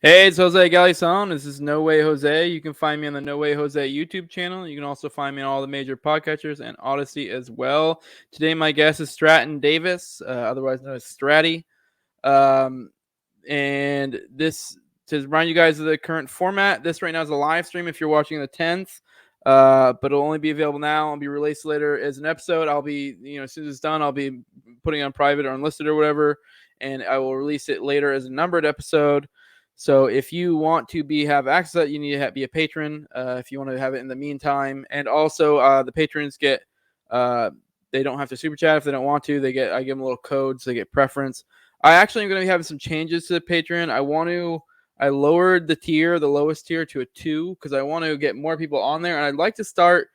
Hey, it's Jose Galison. This is No Way Jose. You can find me on the No Way Jose YouTube channel. You can also find me on all the major podcatchers and Odyssey as well. Today, my guest is Stratton Davis, otherwise known as Stratty. Um, and this, to remind you guys of the current format, this right now is a live stream if you're watching the 10th. But it'll only be available now. It'll be released later as an episode. I'll be, as soon as it's done, I'll be putting it on private or unlisted or whatever. And I will release it later as a numbered episode. So if you want to have access to that, you need to be a patron. If you want to have it in the meantime, and also the patrons get they don't have to super chat if they don't want to. I give them a little code so they get preference. I actually am going to be having some changes to the Patreon. I lowered the lowest tier to a 2 because I want to get more people on there, and I'd like to start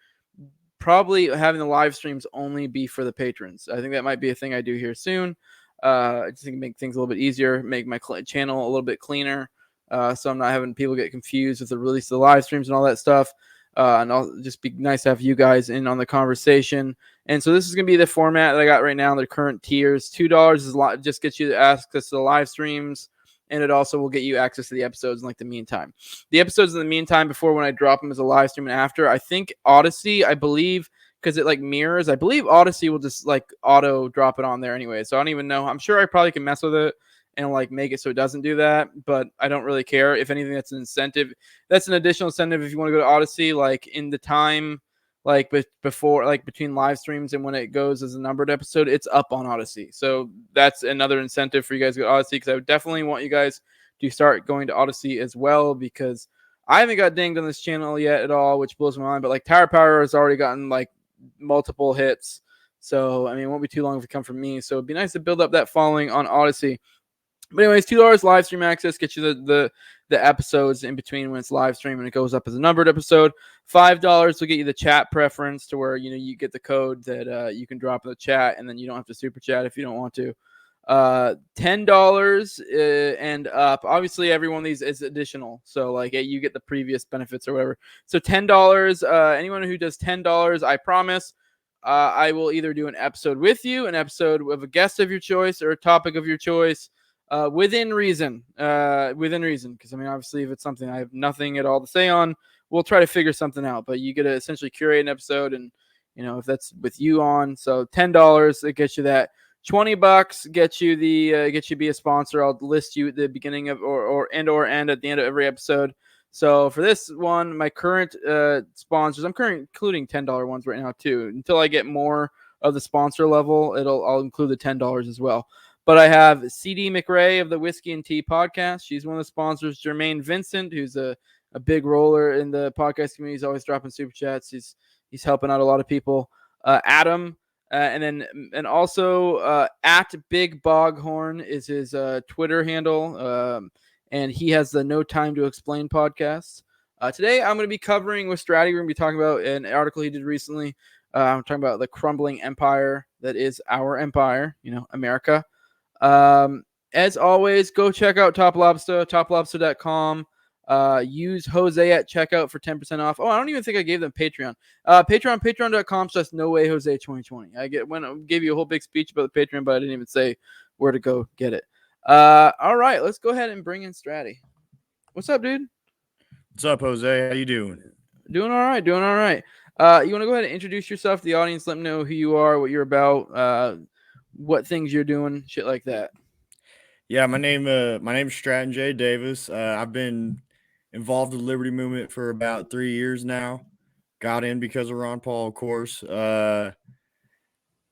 probably having the live streams only be for the patrons. I think that might be a thing I do here soon. I just think make things a little bit easier, make my channel a little bit cleaner, so I'm not having people get confused with the release of the live streams and all that stuff. And I'll just be nice to have you guys in on the conversation. And so this is going to be the format that I got right now. The current tiers, $2 is just gets you access to the live streams, and it also will get you access to the episodes in the meantime. The episodes in the meantime, before when I drop them as a live stream and after, I think Odyssey, I believe, because it mirrors, I believe Odyssey will just auto drop it on there anyway. So I don't even know. I'm sure I probably can mess with it and make it so it doesn't do that, but I don't really care. If anything, that's an incentive. That's an additional incentive if you want to go to Odyssey, in the time, before, between live streams and when it goes as a numbered episode, it's up on Odyssey. So that's another incentive for you guys to go to Odyssey, because I would definitely want you guys to start going to Odyssey as well, because I haven't got dinged on this channel yet at all, which blows my mind. But Tower Power has already gotten multiple hits. So, I mean, it won't be too long if it come from me. So it'd be nice to build up that following on Odyssey. But anyways, $2 live stream access gets you the episodes in between when it's live stream and it goes up as a numbered episode. $5 will get you the chat preference to where, you get the code that you can drop in the chat, and then you don't have to super chat if you don't want to. $10 and up. Obviously, every one of these is additional. So you get the previous benefits or whatever. So $10, anyone who does $10, I promise, I will either do an episode with you, an episode with a guest of your choice, or a topic of your choice. Within reason, because I mean, obviously, if it's something I have nothing at all to say on, we'll try to figure something out. But you get to essentially curate an episode, and if that's with you on, so $10 it gets you that. $20 gets you be a sponsor. I'll list you at the beginning of or end at the end of every episode. So for this one, my current sponsors, I'm currently including $10 ones right now too. Until I get more of the sponsor level, I'll include the $10 as well. But I have CD McRae of the Whiskey and Tea podcast. She's one of the sponsors. Jermaine Vincent, who's a big roller in the podcast community. He's always dropping super chats. He's helping out a lot of people. Adam, and also at Big Boghorn is his Twitter handle. And he has the No Time to Explain podcast. Today I'm going to be covering with Stratty. We're going to be talking about an article he did recently. I'm talking about the crumbling empire that is our empire, America. As always, go check out TopLobsta, toplobsta.com. Use Jose at checkout for 10% off. Oh, I don't even think I gave them Patreon. patreon.com/NoWayJose2020. I gave you a whole big speech about the Patreon, but I didn't even say where to go get it. All right, let's go ahead and bring in Stratty. What's up, dude? What's up, Jose? How you doing? Doing all right. You want to go ahead and introduce yourself to the audience? Let them know who you are, what you're about, what things you're doing, shit like that. Yeah, my name's Stratton J. Davis. I've been involved with the Liberty Movement for about 3 years now. Got in because of Ron Paul, of course.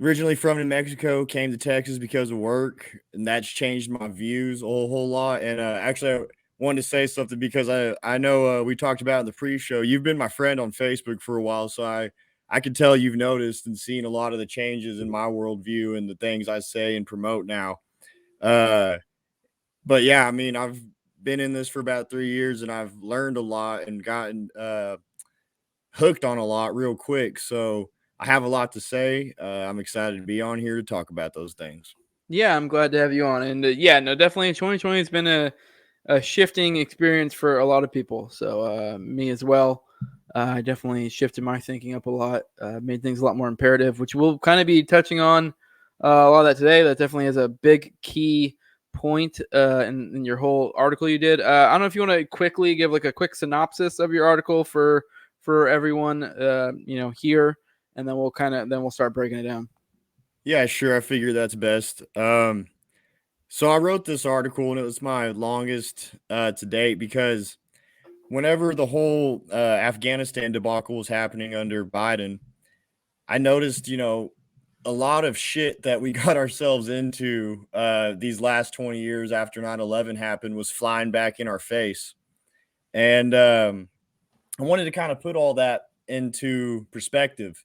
Originally from New Mexico, came to Texas because of work, and that's changed my views a whole lot. And actually, I wanted to say something because I know we talked about in the pre-show. You've been my friend on Facebook for a while, so I can tell you've noticed and seen a lot of the changes in my worldview and the things I say and promote now. But yeah, I mean, I've been in this for about 3 years, and I've learned a lot and gotten hooked on a lot real quick. So I have a lot to say. I'm excited to be on here to talk about those things. Yeah, I'm glad to have you on. And definitely 2020 has been a shifting experience for a lot of people. So me as well. I definitely shifted my thinking up a lot, made things a lot more imperative, which we'll kind of be touching on a lot of that today. That definitely is a big key point in your whole article you did. I don't know if you want to quickly give like a quick synopsis of your article for everyone here, and then we'll start breaking it down. Yeah, sure. I figure that's best. So I wrote this article and it was my longest to date because whenever the whole Afghanistan debacle was happening under Biden, I noticed, a lot of shit that we got ourselves into these last 20 years after 9/11 happened was flying back in our face. And I wanted to kind of put all that into perspective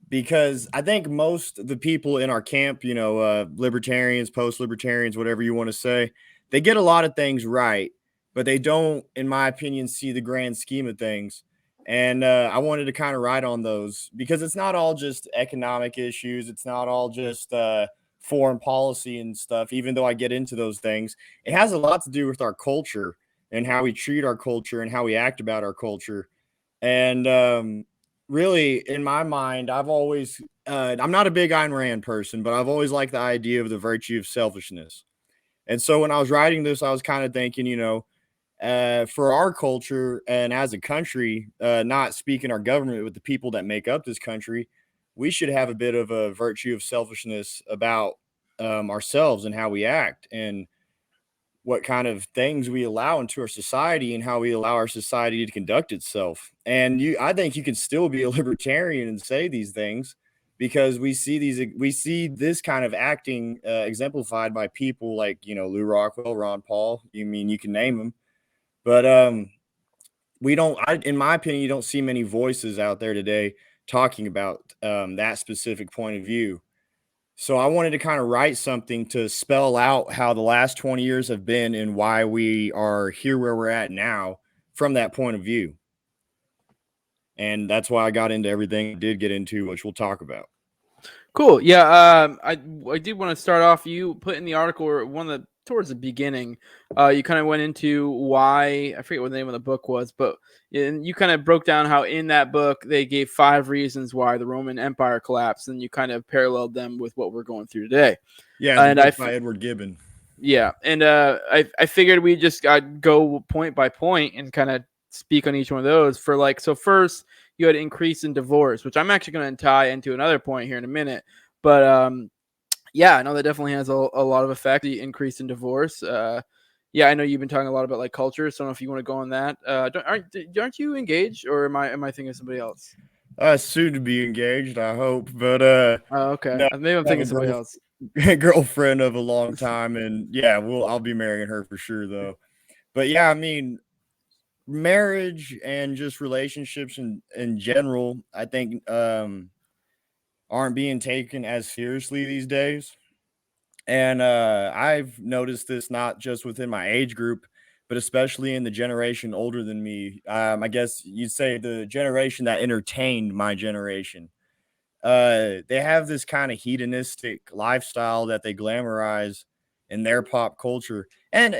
because I think most of the people in our camp, libertarians, post libertarians, whatever you want to say, they get a lot of things right, but they don't, in my opinion, see the grand scheme of things. And I wanted to kind of write on those because it's not all just economic issues. It's not all just foreign policy and stuff, even though I get into those things. It has a lot to do with our culture and how we treat our culture and how we act about our culture. And really, in my mind, I've always, I'm not a big Ayn Rand person, but I've always liked the idea of the virtue of selfishness. And so when I was writing this, I was kind of thinking, for our culture and as a country, not speaking our government, but the people that make up this country, we should have a bit of a virtue of selfishness about ourselves and how we act and what kind of things we allow into our society and how we allow our society to conduct itself. And I think you can still be a libertarian and say these things because we see this kind of acting exemplified by people like, Lou Rockwell, Ron Paul. You can name them, but in my opinion, you don't see many voices out there today talking about that specific point of view. So I wanted to kind of write something to spell out how the last 20 years have been and why we are here where we're at now from that point of view. And that's why I got into everything I did get into, which we'll talk about. Cool. Yeah. I did want to start off. You put in the article or towards the beginning, you kind of went into why I forget what the name of the book was, but you kind of broke down how in that book they gave 5 reasons why the Roman Empire collapsed, and you kind of paralleled them with what we're going through today. Yeah, the book by Edward Gibbon. Yeah, and I figured we just go point by point and kind of speak on each one of those for so first you had increase in divorce, which I'm actually going to tie into another point here in a minute. But yeah, I know that definitely has a lot of effect. The increase in divorce. Yeah, I know you've been talking a lot about culture, so I don't know if you want to go on that. Aren't you engaged, or am I thinking of somebody else? Soon to be engaged, I hope. But Oh, okay. no, Maybe I'm thinking of somebody else. girlfriend of a long time, and yeah, I'll be marrying her for sure, though. But yeah, I mean, marriage and just relationships in general, I think aren't being taken as seriously these days. And I've noticed this not just within my age group, but especially in the generation older than me. I guess you'd say the generation that entertained my generation. They have this kind of hedonistic lifestyle that they glamorize in their pop culture. And,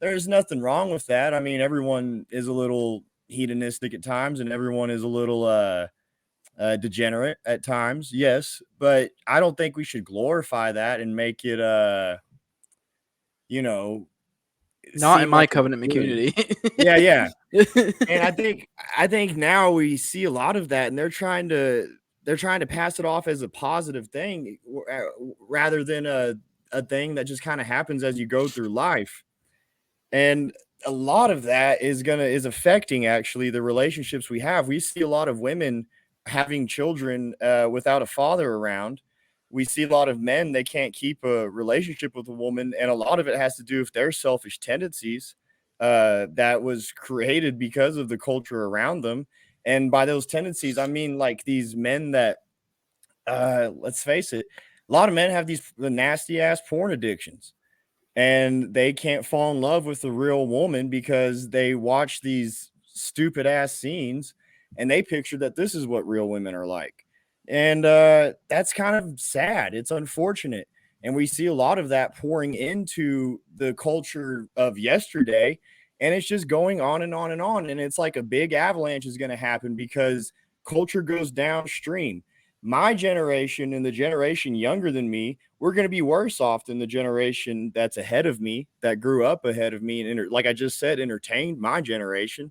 there's nothing wrong with that. I mean, everyone is a little hedonistic at times and everyone is a little degenerate at times, yes, but I don't think we should glorify that and make it you know Not in seem my like it's covenant good. community. Yeah. And I think now we see a lot of that and they're trying to pass it off as a positive thing rather than a thing that just kind of happens as you go through life. And a lot of that is affecting actually the relationships we have. We see a lot of women having children without a father around. We see a lot of men, they can't keep a relationship with a woman, and a lot of it has to do with their selfish tendencies that was created because of the culture around them. And by those tendencies, I mean like these men that let's face it, a lot of men have the nasty ass porn addictions and they can't fall in love with the real woman because they watch these stupid ass scenes and they picture that this is what real women are like. And that's kind of sad. It's unfortunate. And we see a lot of that pouring into the culture of yesterday. And it's just going on and on and on. And it's like a big avalanche is going to happen because culture goes downstream. my generation and the generation younger than me, we're going to be worse off than the generation that's ahead of me, that grew up ahead of me, and like I just said, entertained my generation.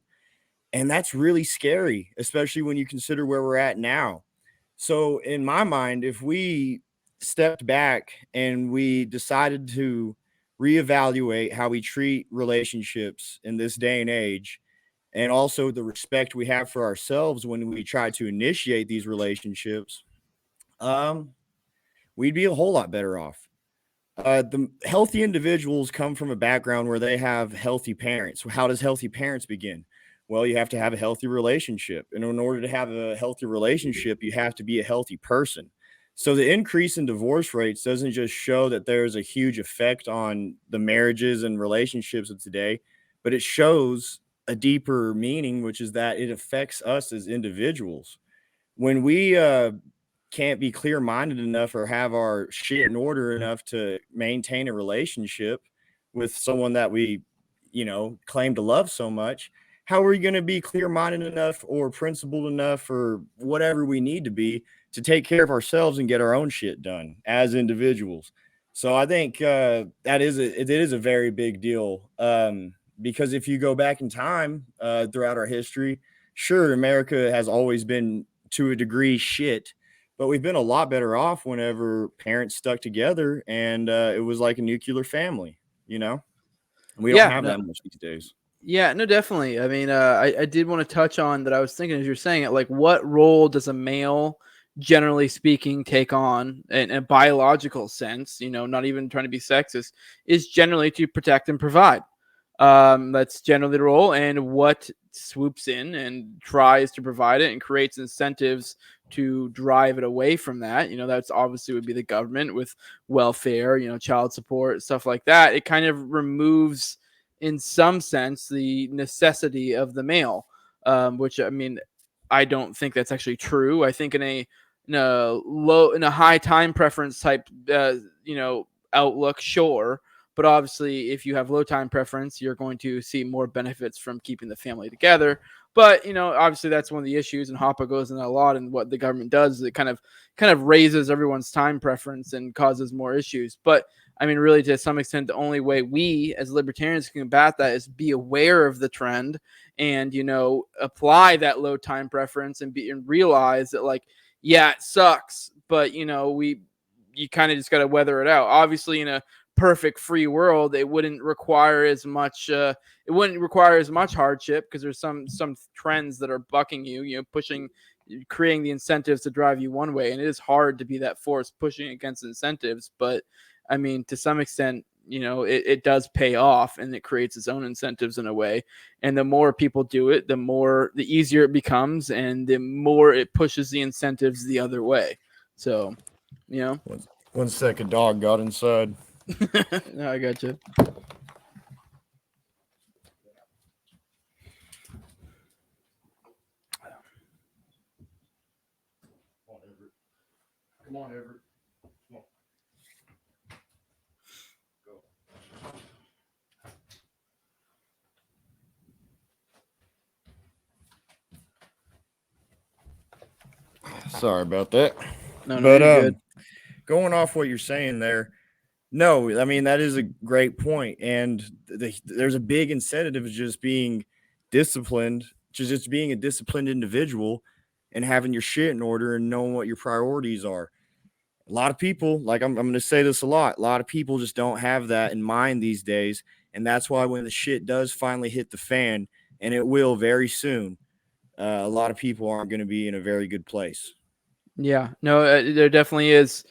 And that's really scary, especially when you consider where we're at now. So, in my mind, if we stepped back and we decided to reevaluate how we treat relationships in this day and age, and also the respect we have for ourselves when we try to initiate these relationships, um, we'd be a whole lot better off. The healthy individuals come from a background where they have healthy parents. How does healthy parents begin? Well, you have to have a healthy relationship. And in order to have a healthy relationship, you have to be a healthy person. So the increase in divorce rates doesn't just show that there's a huge effect on the marriages and relationships of today, but it shows a deeper meaning, which is that it affects us as individuals. When we can't be clear minded enough or have our shit in order enough to maintain a relationship with someone that we, claim to love so much, how are we going to be clear minded enough or principled enough or whatever we need to be to take care of ourselves and get our own shit done as individuals? So I think it is a very big deal, because if you go back in time throughout our history, sure, America has always been to a degree shit, but we've been a lot better off whenever parents stuck together and it was like a nuclear family, you know? We don't Yeah, have no, that much these days. yeah, no, definitely. I mean, I did want to touch on that. I was thinking as you're saying it, like, what role does a male, generally speaking, take on in a biological sense? Not even trying to be sexist, is generally to protect and provide. That's generally the role, and what swoops in and tries to provide it and creates incentives to drive it away from that. That's obviously would be the government with welfare, child support, stuff like that. It kind of removes, in some sense, the necessity of the male, which, I mean, I don't think that's actually true. I think in a high time preference type, outlook, sure, but obviously, if you have low time preference, you're going to see more benefits from keeping the family together. But obviously, that's one of the issues, and Hoppe goes into a lot. And what the government does is it kind of raises everyone's time preference and causes more issues. But I mean, really, to some extent, the only way we as libertarians can combat that is be aware of the trend and apply that low time preference and realize that, like, yeah, it sucks, but you kind of just got to weather it out. Obviously, in a perfect free world, it wouldn't require as much hardship, because there's some trends that are bucking pushing, creating the incentives to drive you one way, and it is hard to be that force pushing against incentives. But I mean, to some extent, it does pay off, and it creates its own incentives in a way. And the more people do it, the easier it becomes, and the more it pushes the incentives the other way. So, One second, dog got inside. no, I got you. Come on, Everett. Come on. Go. Sorry about that. No, But you're good. going off what you're saying there, no, I mean that is a great point, and there's a big incentive of just being disciplined, just being a disciplined individual, and having your shit in order and knowing what your priorities are. A lot of people, like I'm going to say this a lot of people just don't have that in mind these days, and that's why when the shit does finally hit the fan, and it will very soon, a lot of people aren't going to be in a very good place. Yeah, no, there definitely is.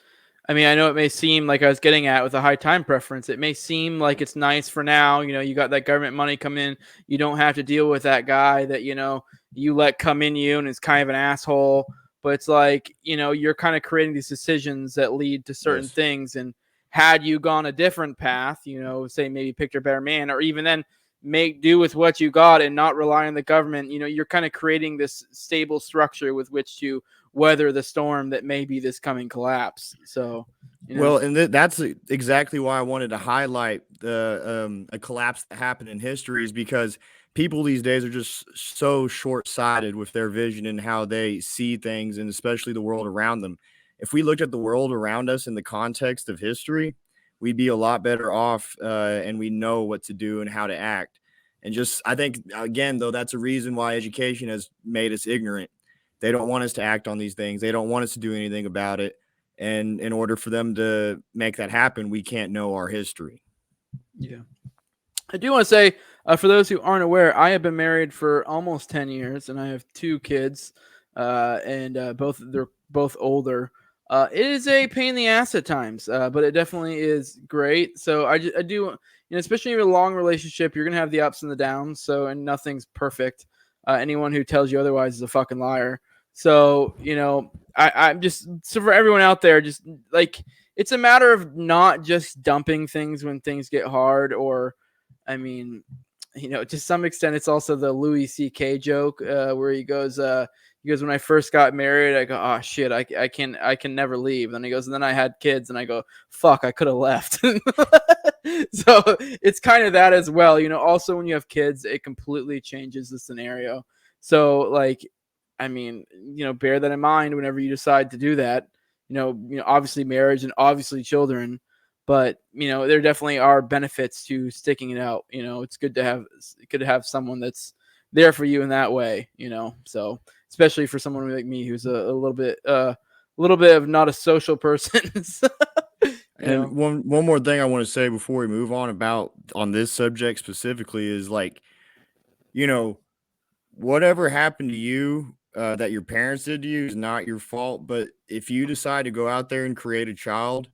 I mean, I know it may seem like I was getting at with a high time preference. It may seem like it's nice for now. You got that government money come in. You don't have to deal with that guy that you let come in you and is kind of an asshole. But it's like you're kind of creating these decisions that lead to certain Yes. things. And had you gone a different path, say maybe picked your better man, or even then make do with what you got and not rely on the government. You're kind of creating this stable structure with which to weather the storm that may be this coming collapse. So, Well, and that's exactly why I wanted to highlight the a collapse that happened in history, is because people these days are just so short-sighted with their vision and how they see things, and especially the world around them. If we looked at the world around us in the context of history, we'd be a lot better off, and we know what to do and how to act. And just, I think, again, though, that's a reason why education has made us ignorant. They don't want us to act on these things. They don't want us to do anything about it. And in order for them to make that happen, we can't know our history. Yeah. I do want to say, for those who aren't aware, I have been married for almost 10 years, and I have 2 kids, and they're both older. It is a pain in the ass at times, but it definitely is great. So I do, especially in a long relationship, you're gonna have the ups and the downs. So, and nothing's perfect. Anyone who tells you otherwise is a fucking liar. So, I'm just, so for everyone out there, just like, it's a matter of not just dumping things when things get hard, or I mean, to some extent, it's also the Louis C.K. joke where he goes, when I first got married, I go, oh shit, I can never leave. And he goes, and then I had kids, and I go, fuck, I could have left. So it's kind of that as well. Also when you have kids, it completely changes the scenario. So like, I mean, bear that in mind whenever you decide to do that. Obviously marriage and obviously children, but there definitely are benefits to sticking it out. It's good to have someone that's there for you in that way. So especially for someone like me who's a little bit of not a social person. And one more thing I want to say before we move on this subject specifically is, like, whatever happened to you that your parents did to you is not your fault. But if you decide to go out there and create a child,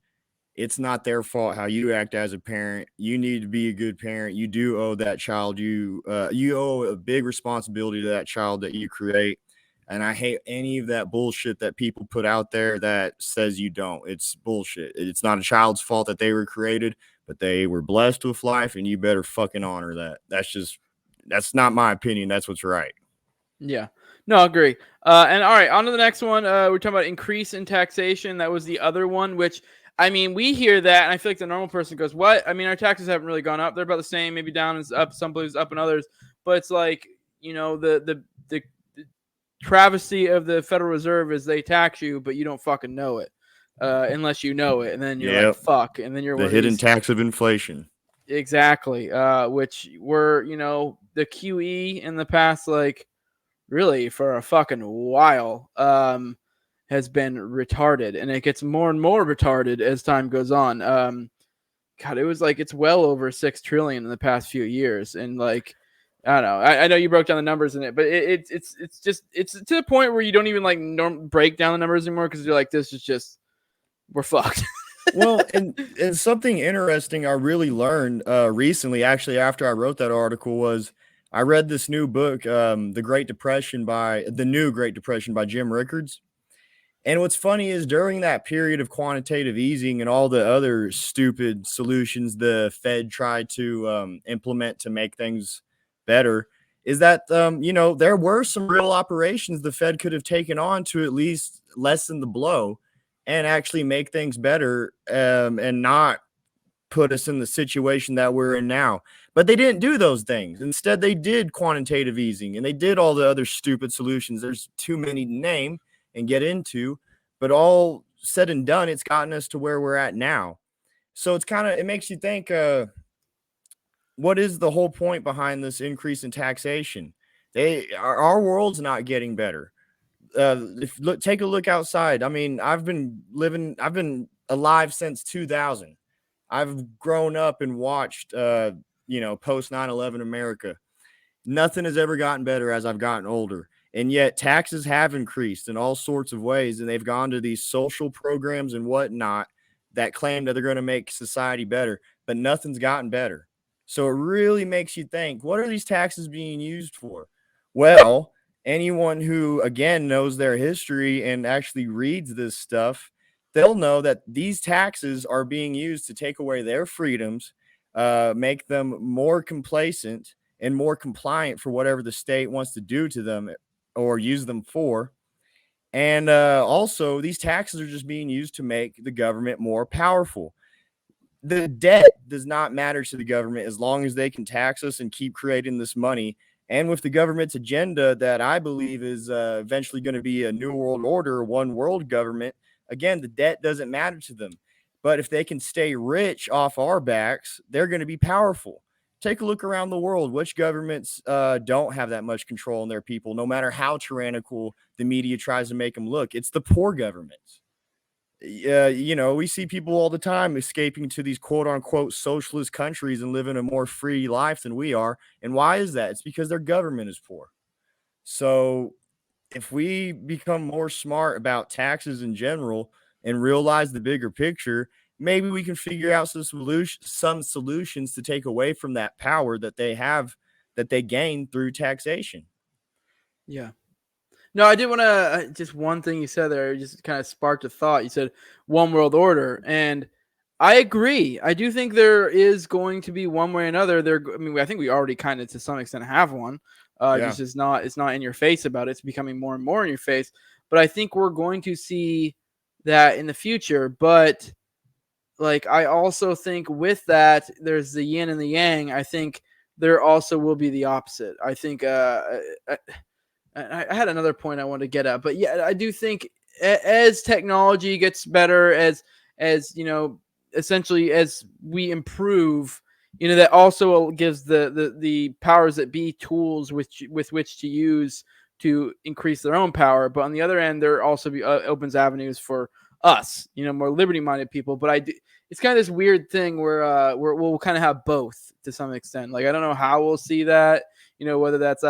it's not their fault how you act as a parent. You need to be a good parent. You do owe that child, you owe a big responsibility to that child that you create. And I hate any of that bullshit that people put out there that says you don't. It's bullshit. It's not a child's fault that they were created, but they were blessed with life, and you better fucking honor that. That's not my opinion. That's what's right. Yeah. No, I agree. And all right, on to the next one. We're talking about increase in taxation. That was the other one, which, I mean, we hear that, and I feel like the normal person goes, what? I mean, our taxes haven't really gone up. They're about the same, maybe down and up, some places up and others. But it's like, the travesty of the Federal Reserve is they tax you, but you don't fucking know it unless you know it. And then you're like, fuck. And then you're the hidden tax of inflation. Exactly. Which were, the QE in the past, like, really for a fucking while, has been retarded, and it gets more and more retarded as time goes on. God, it was like, it's well over 6 trillion in the past few years, and like, I don't know. I know you broke down the numbers in it, but it's to the point where you don't even like break down the numbers anymore, because you're like, this is just, we're fucked. Well, and something interesting I really learned recently, actually, after I wrote that article, was I read this new book, The New Great Depression by Jim Rickards. And what's funny is, during that period of quantitative easing and all the other stupid solutions the Fed tried to implement to make things better, is that, there were some real operations the Fed could have taken on to at least lessen the blow and actually make things better, and not put us in the situation that we're in now. But they didn't do those things. Instead, they did quantitative easing, and they did all the other stupid solutions. There's too many to name and get into, but all said and done, it's gotten us to where we're at now. So it makes you think, what is the whole point behind this increase in taxation? Our world's not getting better. Take a look outside. I mean, I've been alive since 2000. I've grown up and watched, post 9/11 America. Nothing has ever gotten better as I've gotten older. And yet taxes have increased in all sorts of ways. And they've gone to these social programs and whatnot that claim that they're going to make society better, but nothing's gotten better. So it really makes you think, what are these taxes being used for? Well, anyone who, again, knows their history and actually reads this stuff, they'll know that these taxes are being used to take away their freedoms, make them more complacent and more compliant for whatever the state wants to do to them or use them for. And also, these taxes are just being used to make the government more powerful. The debt does not matter to the government as long as they can tax us and keep creating this money. And with the government's agenda that I believe is eventually going to be a new world order, one world government, again, the debt doesn't matter to them. But if they can stay rich off our backs, they're going to be powerful. Take a look around the world. Which governments don't have that much control in their people, no matter how tyrannical the media tries to make them look? It's the poor governments. We see people all the time escaping to these quote unquote socialist countries and living a more free life than we are. And why is that? It's because their government is poor. So if we become more smart about taxes in general and realize the bigger picture, maybe we can figure out some solutions to take away from that power that they have, that they gain through taxation. Yeah. No, I did want to just one thing you said there just kind of sparked a thought. You said one world order, and I agree. I do think there is going to be one way or another. I mean, I think we already kind of to some extent have one. Yeah. Just it's not in your face about it. It's becoming more and more in your face. But I think we're going to see that in the future. But like, I also think with that, there's the yin and the yang. I think there also will be the opposite. I think I had another point I wanted to get at, but yeah, I do think as technology gets better, as essentially as we improve, that also gives the powers that be tools with which to use to increase their own power. But on the other end, there also opens avenues for us, more liberty-minded people. But it's kind of this weird thing where we'll kind of have both to some extent. Like, I don't know how we'll see that, whether that's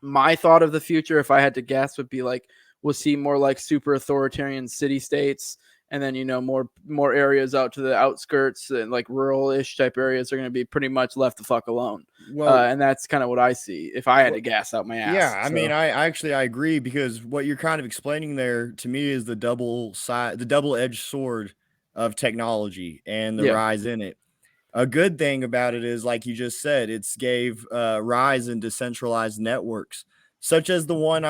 my thought of the future, if I had to guess, would be like we'll see more like super authoritarian city states, and then more areas out to the outskirts and like rural-ish type areas are going to be pretty much left the fuck alone. Well, And that's kind of what I see if I had to gas out my yeah, ass. I mean, I agree, because what you're kind of explaining there to me is the double-edged sword of technology and the Yeah. rise in it. A good thing about it is, like you just said, it's gave rise in decentralized networks, such as the one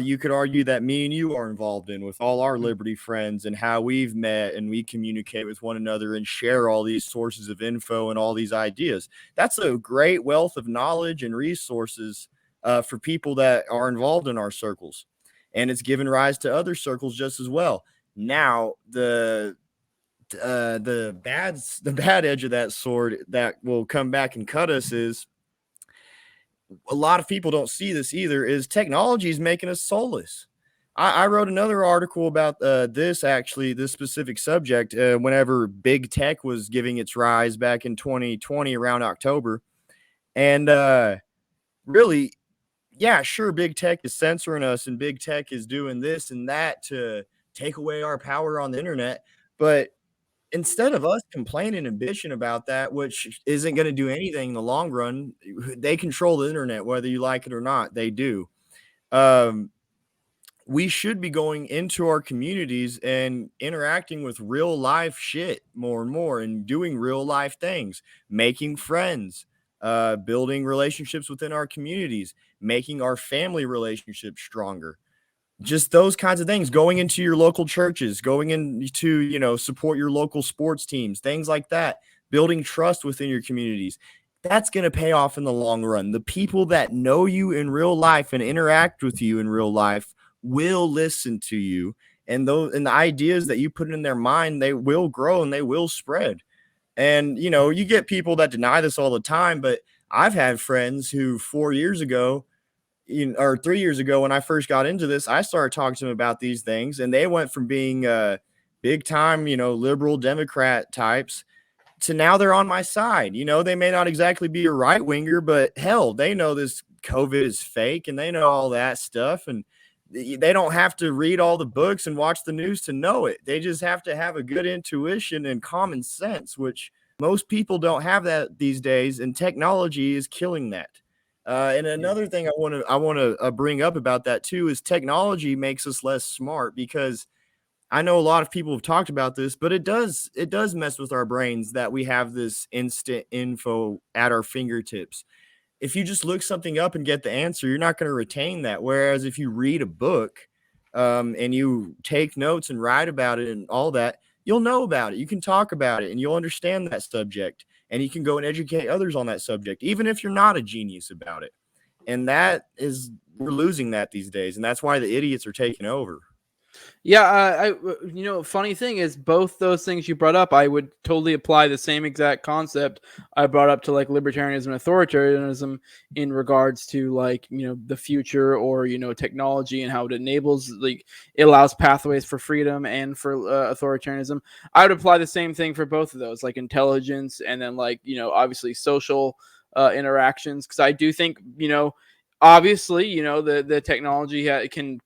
you could argue that me and you are involved in with all our Liberty friends, and how we've met and we communicate with one another and share all these sources of info and all these ideas. That's a great wealth of knowledge and resources for people that are involved in our circles, and it's given rise to other circles just as well. Now, the bad edge of that sword that will come back and cut us is, a lot of people don't see this either, is technology is making us soulless. I wrote another article about this specific subject whenever big tech was giving its rise back in 2020 around October. And really, yeah, sure, big tech is censoring us and big tech is doing this and that to take away our power on the internet. But instead of us complaining and bitching about that, which isn't going to do anything in the long run, they control the internet, whether you like it or not. They do. Um, we should be going into our communities and interacting with real life shit more and more, and doing real life things, making friends, building relationships within our communities, making our family relationships stronger, just those kinds of things, going into your local churches, going into, support your local sports teams, things like that, building trust within your communities. That's going to pay off in the long run. The people that know you in real life and interact with you in real life will listen to you. And the ideas that you put in their mind, they will grow and they will spread. And, you get people that deny this all the time, but I've had friends who 4 years ago, or 3 years ago, when I first got into this, I started talking to them about these things, and they went from being big time, liberal Democrat types, to now they're on my side. They may not exactly be a right winger, but hell, they know this COVID is fake and they know all that stuff. And they don't have to read all the books and watch the news to know it. They just have to have a good intuition and common sense, which most people don't have that these days. And technology is killing that. And another thing I want to bring up about that too is technology makes us less smart, because I know a lot of people have talked about this, but it does mess with our brains that we have this instant info at our fingertips. If you just look something up and get the answer, you're not going to retain that. Whereas if you read a book, and you take notes and write about it and all that, you'll know about it. You can talk about it and you'll understand that subject, and you can go and educate others on that subject, even if you're not a genius about it. And that is, we're losing that these days. And that's why the idiots are taking over. Yeah, funny thing is, both those things you brought up, I would totally apply the same exact concept I brought up to like libertarianism and authoritarianism in regards to like, the future or, technology and how it enables, like, it allows pathways for freedom and for authoritarianism. I would apply the same thing for both of those, like intelligence and then like, obviously social interactions. Cause I do think, obviously, the technology can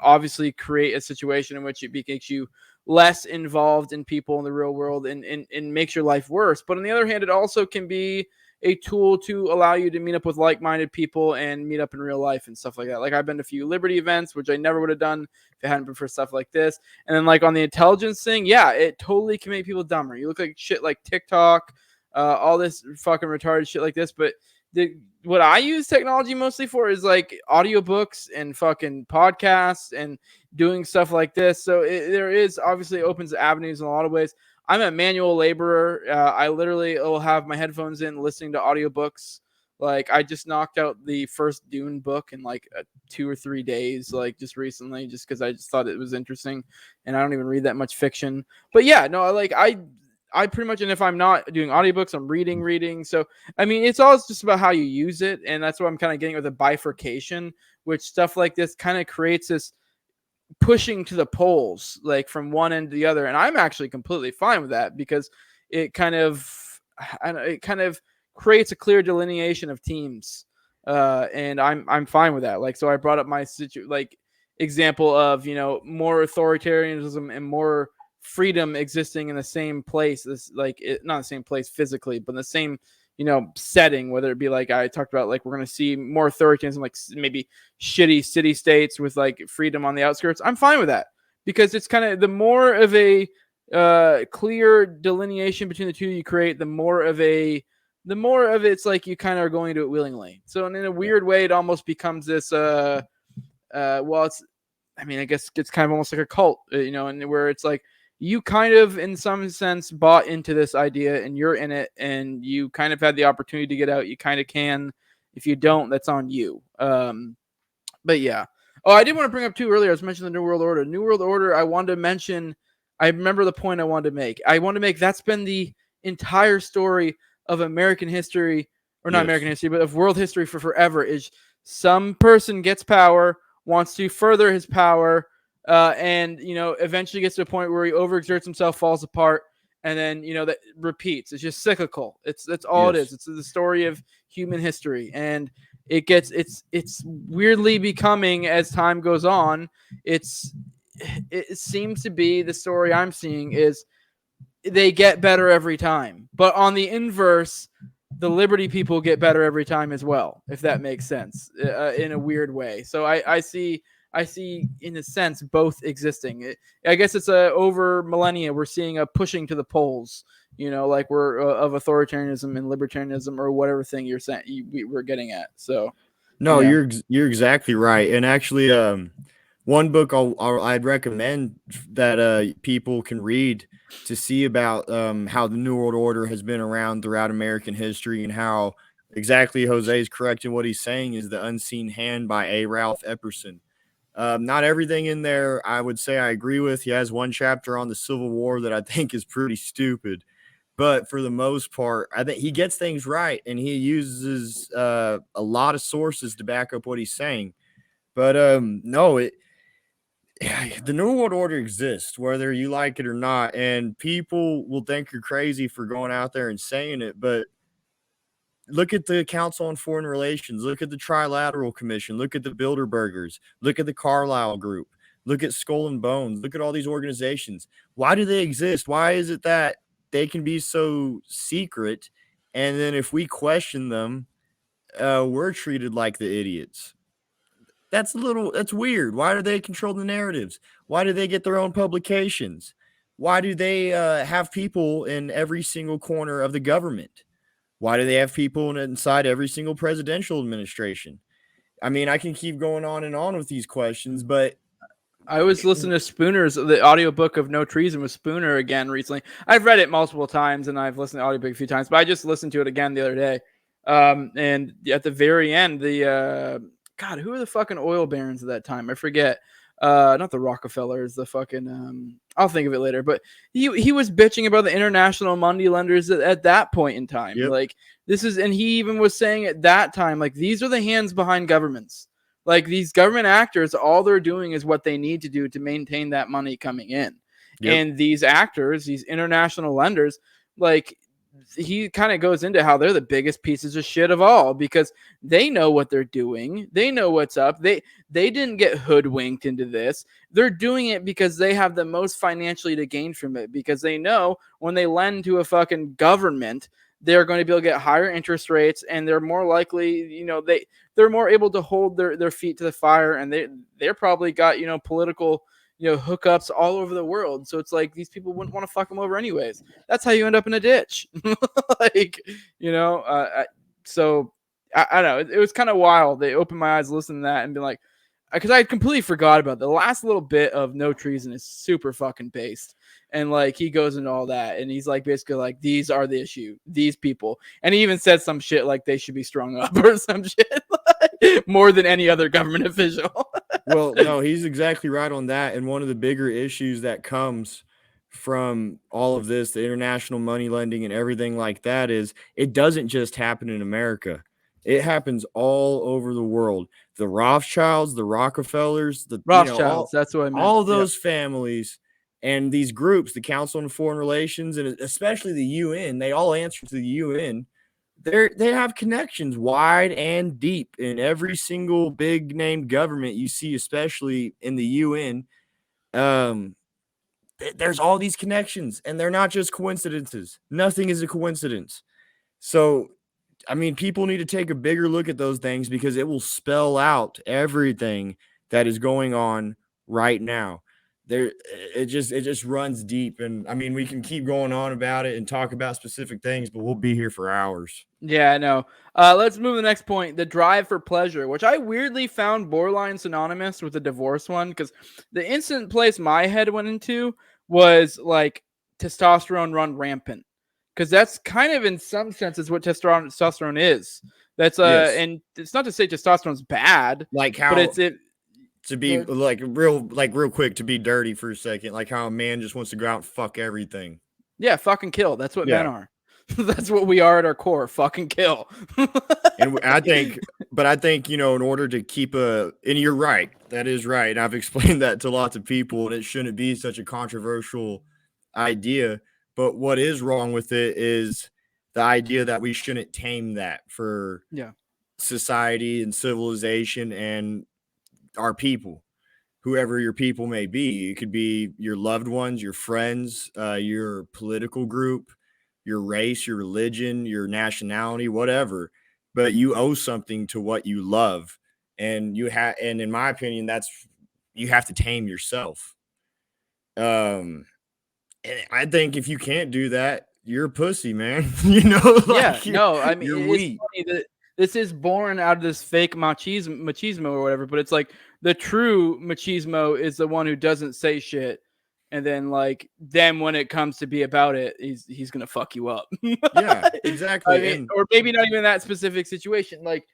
obviously create a situation in which it makes you less involved in people in the real world and makes your life worse. But on the other hand, it also can be a tool to allow you to meet up with like-minded people and meet up in real life and stuff like that. Like I've been to a few Liberty events, which I never would have done if it hadn't been for stuff like this. And then like on the intelligence thing, yeah, it totally can make people dumber. You look like shit like TikTok, all this fucking retarded shit like this, but what I use technology mostly for is like audiobooks and fucking podcasts and doing stuff like this. So there is obviously opens avenues in a lot of ways. I'm a manual laborer. I literally will have my headphones in listening to audiobooks. Like I just knocked out the first Dune book in like 2 or 3 days, like just recently, just because I just thought it was interesting. And I don't even read that much fiction. But yeah, no, like I pretty much, and if I'm not doing audiobooks, I'm reading. So, I mean, it's all just about how you use it. And that's what I'm kind of getting with a bifurcation, which stuff like this kind of creates this pushing to the poles, like from one end to the other. And I'm actually completely fine with that because it kind of, it kind of creates a clear delineation of teams. And I'm fine with that. Like, so I brought up my example of, more authoritarianism and more freedom existing in the same place. This not the same place physically, but in the same setting. Whether it be like I talked about, like we're gonna see more authoritarianism, like maybe shitty city states with like freedom on the outskirts. I'm fine with that because it's kind of the more of a clear delineation between the two you create, the more of it's like you kind of are going to do it willingly. So in a weird way, it almost becomes this it's, I mean, I guess it's kind of almost like a cult, and where it's like you kind of, in some sense, bought into this idea and you're in it and you kind of had the opportunity to get out. You kind of can. If you don't, that's on you. But yeah. Oh, I did want to bring up too earlier. I was mentioning the New World Order. New World Order, I wanted to mention, I remember the point I wanted to make. That's been the entire story of American history, or not American history, but of world history for forever, is some person gets power, wants to further his power, and eventually gets to a point where he overexerts himself, falls apart, and then that repeats. It's just cyclical. That's all it is. It's the story of human history, and it's weirdly becoming, as time goes on, it seems to be, the story I'm seeing is they get better every time, but on the inverse, the Liberty people get better every time as well, if that makes sense, in a weird way. So I see in a sense both existing. I guess it's over millennia we're seeing a pushing to the poles, like we're of authoritarianism and libertarianism, or whatever thing you're saying we're getting at. So no, yeah. You're exactly right. And actually, one book I'd recommend that people can read to see about how the New World Order has been around throughout American history, and how exactly Jose is correct in what he's saying, is The Unseen Hand by A. Ralph Epperson. Not everything in there I would say I agree with. He has one chapter on the Civil War that I think is pretty stupid, but for the most part, I think he gets things right, and he uses a lot of sources to back up what he's saying. But no, the New World Order exists, whether you like it or not, and people will think you're crazy for going out there and saying it, but look at the Council on Foreign Relations, look at the Trilateral Commission, look at the Bilderbergers, look at the Carlyle Group, look at Skull and Bones, look at all these organizations. Why do they exist? Why is it that they can be so secret, and then if we question them, we're treated like the idiots? That's weird. Why do they control the narratives? Why do they get their own publications? Why do they have people in every single corner of the government? Why do they have people inside every single presidential administration? I mean, I can keep going on and on with these questions, but I was listening to Spooner's the audiobook of No Treason with Spooner again recently. I've read it multiple times and I've listened to the audiobook a few times, but I just listened to it again the other day. And at the very end, the God, who are the fucking oil barons at that time? I forget. Not the Rockefellers, the fucking I'll think of it later. But he was bitching about the international money lenders at that point in time. Yep. Like this is, and he even was saying at that time, like these are the hands behind governments. Like these government actors, all they're doing is what they need to do to maintain that money coming in. Yep. And these actors, these international lenders, like he kind of goes into how they're the biggest pieces of shit of all because they know what they're doing. They know what's up. They didn't get hoodwinked into this. They're doing it because they have the most financially to gain from it because they know when they lend to a fucking government, they're going to be able to get higher interest rates and they're more likely, they're more able to hold their feet to the fire and they're probably got, political, hookups all over the world. So it's like these people wouldn't want to fuck them over anyways. That's how you end up in a ditch. Like, so I don't know. It was kind of wild. They opened my eyes, listened to that and be like, because I completely forgot about the last little bit of No Treason is super fucking based. And like he goes into all that and he's like basically like these are the issue, these people. And he even said some shit like they should be strung up or some shit more than any other government official. Well, no, he's exactly right on that. And one of the bigger issues that comes from all of this, the international money lending and everything like that, is it doesn't just happen in America. It happens all over the world. The Rothschilds, the Rockefellers, Rothschilds, that's what I meant. All those families and these groups, the Council on Foreign Relations, and especially the UN, they all answer to the UN. They have connections wide and deep in every single big name government you see, especially in the UN. There's all these connections, and they're not just coincidences. Nothing is a coincidence. So, I mean, people need to take a bigger look at those things because it will spell out everything that is going on right now. It just runs deep, and I mean, we can keep going on about it and talk about specific things, but we'll be here for hours. Yeah, I know. Let's move to the next point, the drive for pleasure, which I weirdly found borderline synonymous with the divorce one because the instant place my head went into was like testosterone run rampant because that's kind of in some senses what testosterone is. That's Yes. and it's not to say testosterone's bad, Like how but it's it. to be like real quick, to be dirty for a second, like how a man just wants to go out and fuck everything. Yeah, fucking kill. That's what men are. That's what we are at our core. Fucking kill. And I think, in order to keep and you're right, that is right. And I've explained that to lots of people, and it shouldn't be such a controversial idea. But what is wrong with it is the idea that we shouldn't tame that for society and civilization and our people, whoever your people may be. It could be your loved ones, your friends, your political group, your race, your religion, your nationality, whatever. But you owe something to what you love. And and in my opinion, you have to tame yourself. And I think if you can't do that, you're a pussy, man. No, I mean, you're it's weak. funny that this is born out of this fake machismo or whatever, but it's like the true machismo is the one who doesn't say shit. And then then when it comes to be about it, he's gonna fuck you up. Yeah, exactly. I mean, or maybe not even that specific situation. Like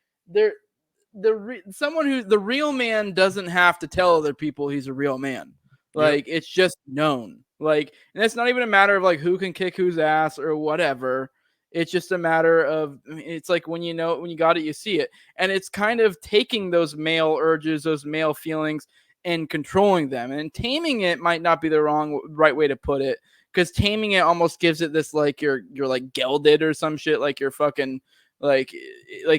someone who the real man doesn't have to tell other people he's a real man. Like it's just known. Like, and it's not even a matter of like who can kick whose ass or whatever. It's just a matter of, it's like when you got it, you see it. And it's kind of taking those male urges, those male feelings and controlling them. And taming it might not be the right way to put it. Because taming it almost gives it this like you're like gelded or some shit, like you're fucking like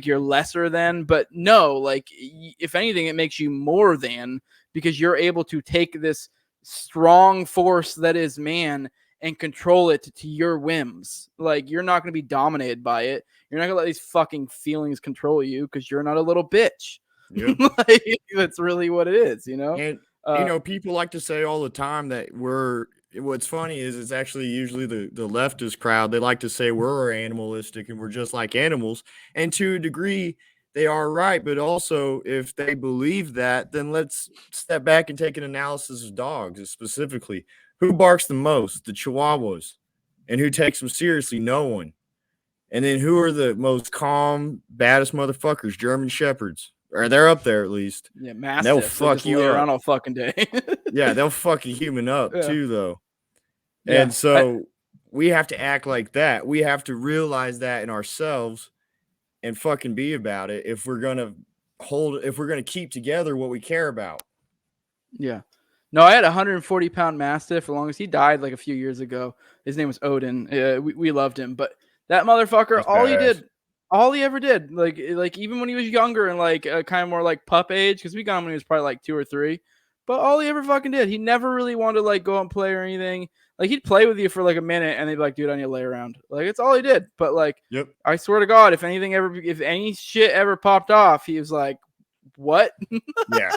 you're lesser than. But no, like if anything, it makes you more than, because you're able to take this strong force that is man and control it to your whims. Like you're not going to be dominated by it. You're not going to let these fucking feelings control you because you're not a little bitch. Yep. Like, that's really what it is, you know? And people like to say all the time that what's funny is it's actually usually the leftist crowd. They like to say we're animalistic and we're just like animals. And to a degree, they are right. But also, if they believe that, then let's step back and take an analysis of dogs specifically. Who barks the most? The Chihuahuas. And who takes them seriously? No one. And then who are the most calm, baddest motherfuckers? German Shepherds. Or they're up there at least. Yeah, And they'll mastiffs. They fuck just you lay around up. all fucking day. Yeah, they'll fuck a human up Yeah. too, though. Yeah. And so we have to act like that. We have to realize that in ourselves and fucking be about it if we're gonna keep together what we care about. Yeah. No, I had a 140-pound mastiff. For long as he died like a few years ago. His name was Odin. We loved him, but that motherfucker, That's badass. all he ever did, like even when he was younger and like kind of more like pup age, because we got him when he was probably like 2 or 3. But all he ever fucking did, he never really wanted to like go out and play or anything. Like he'd play with you for like a minute, and they'd be like, "Dude, I need to lay around." Like it's all he did. But like, Yep. I swear to God, if any shit ever popped off, he was like, "What?" Yeah.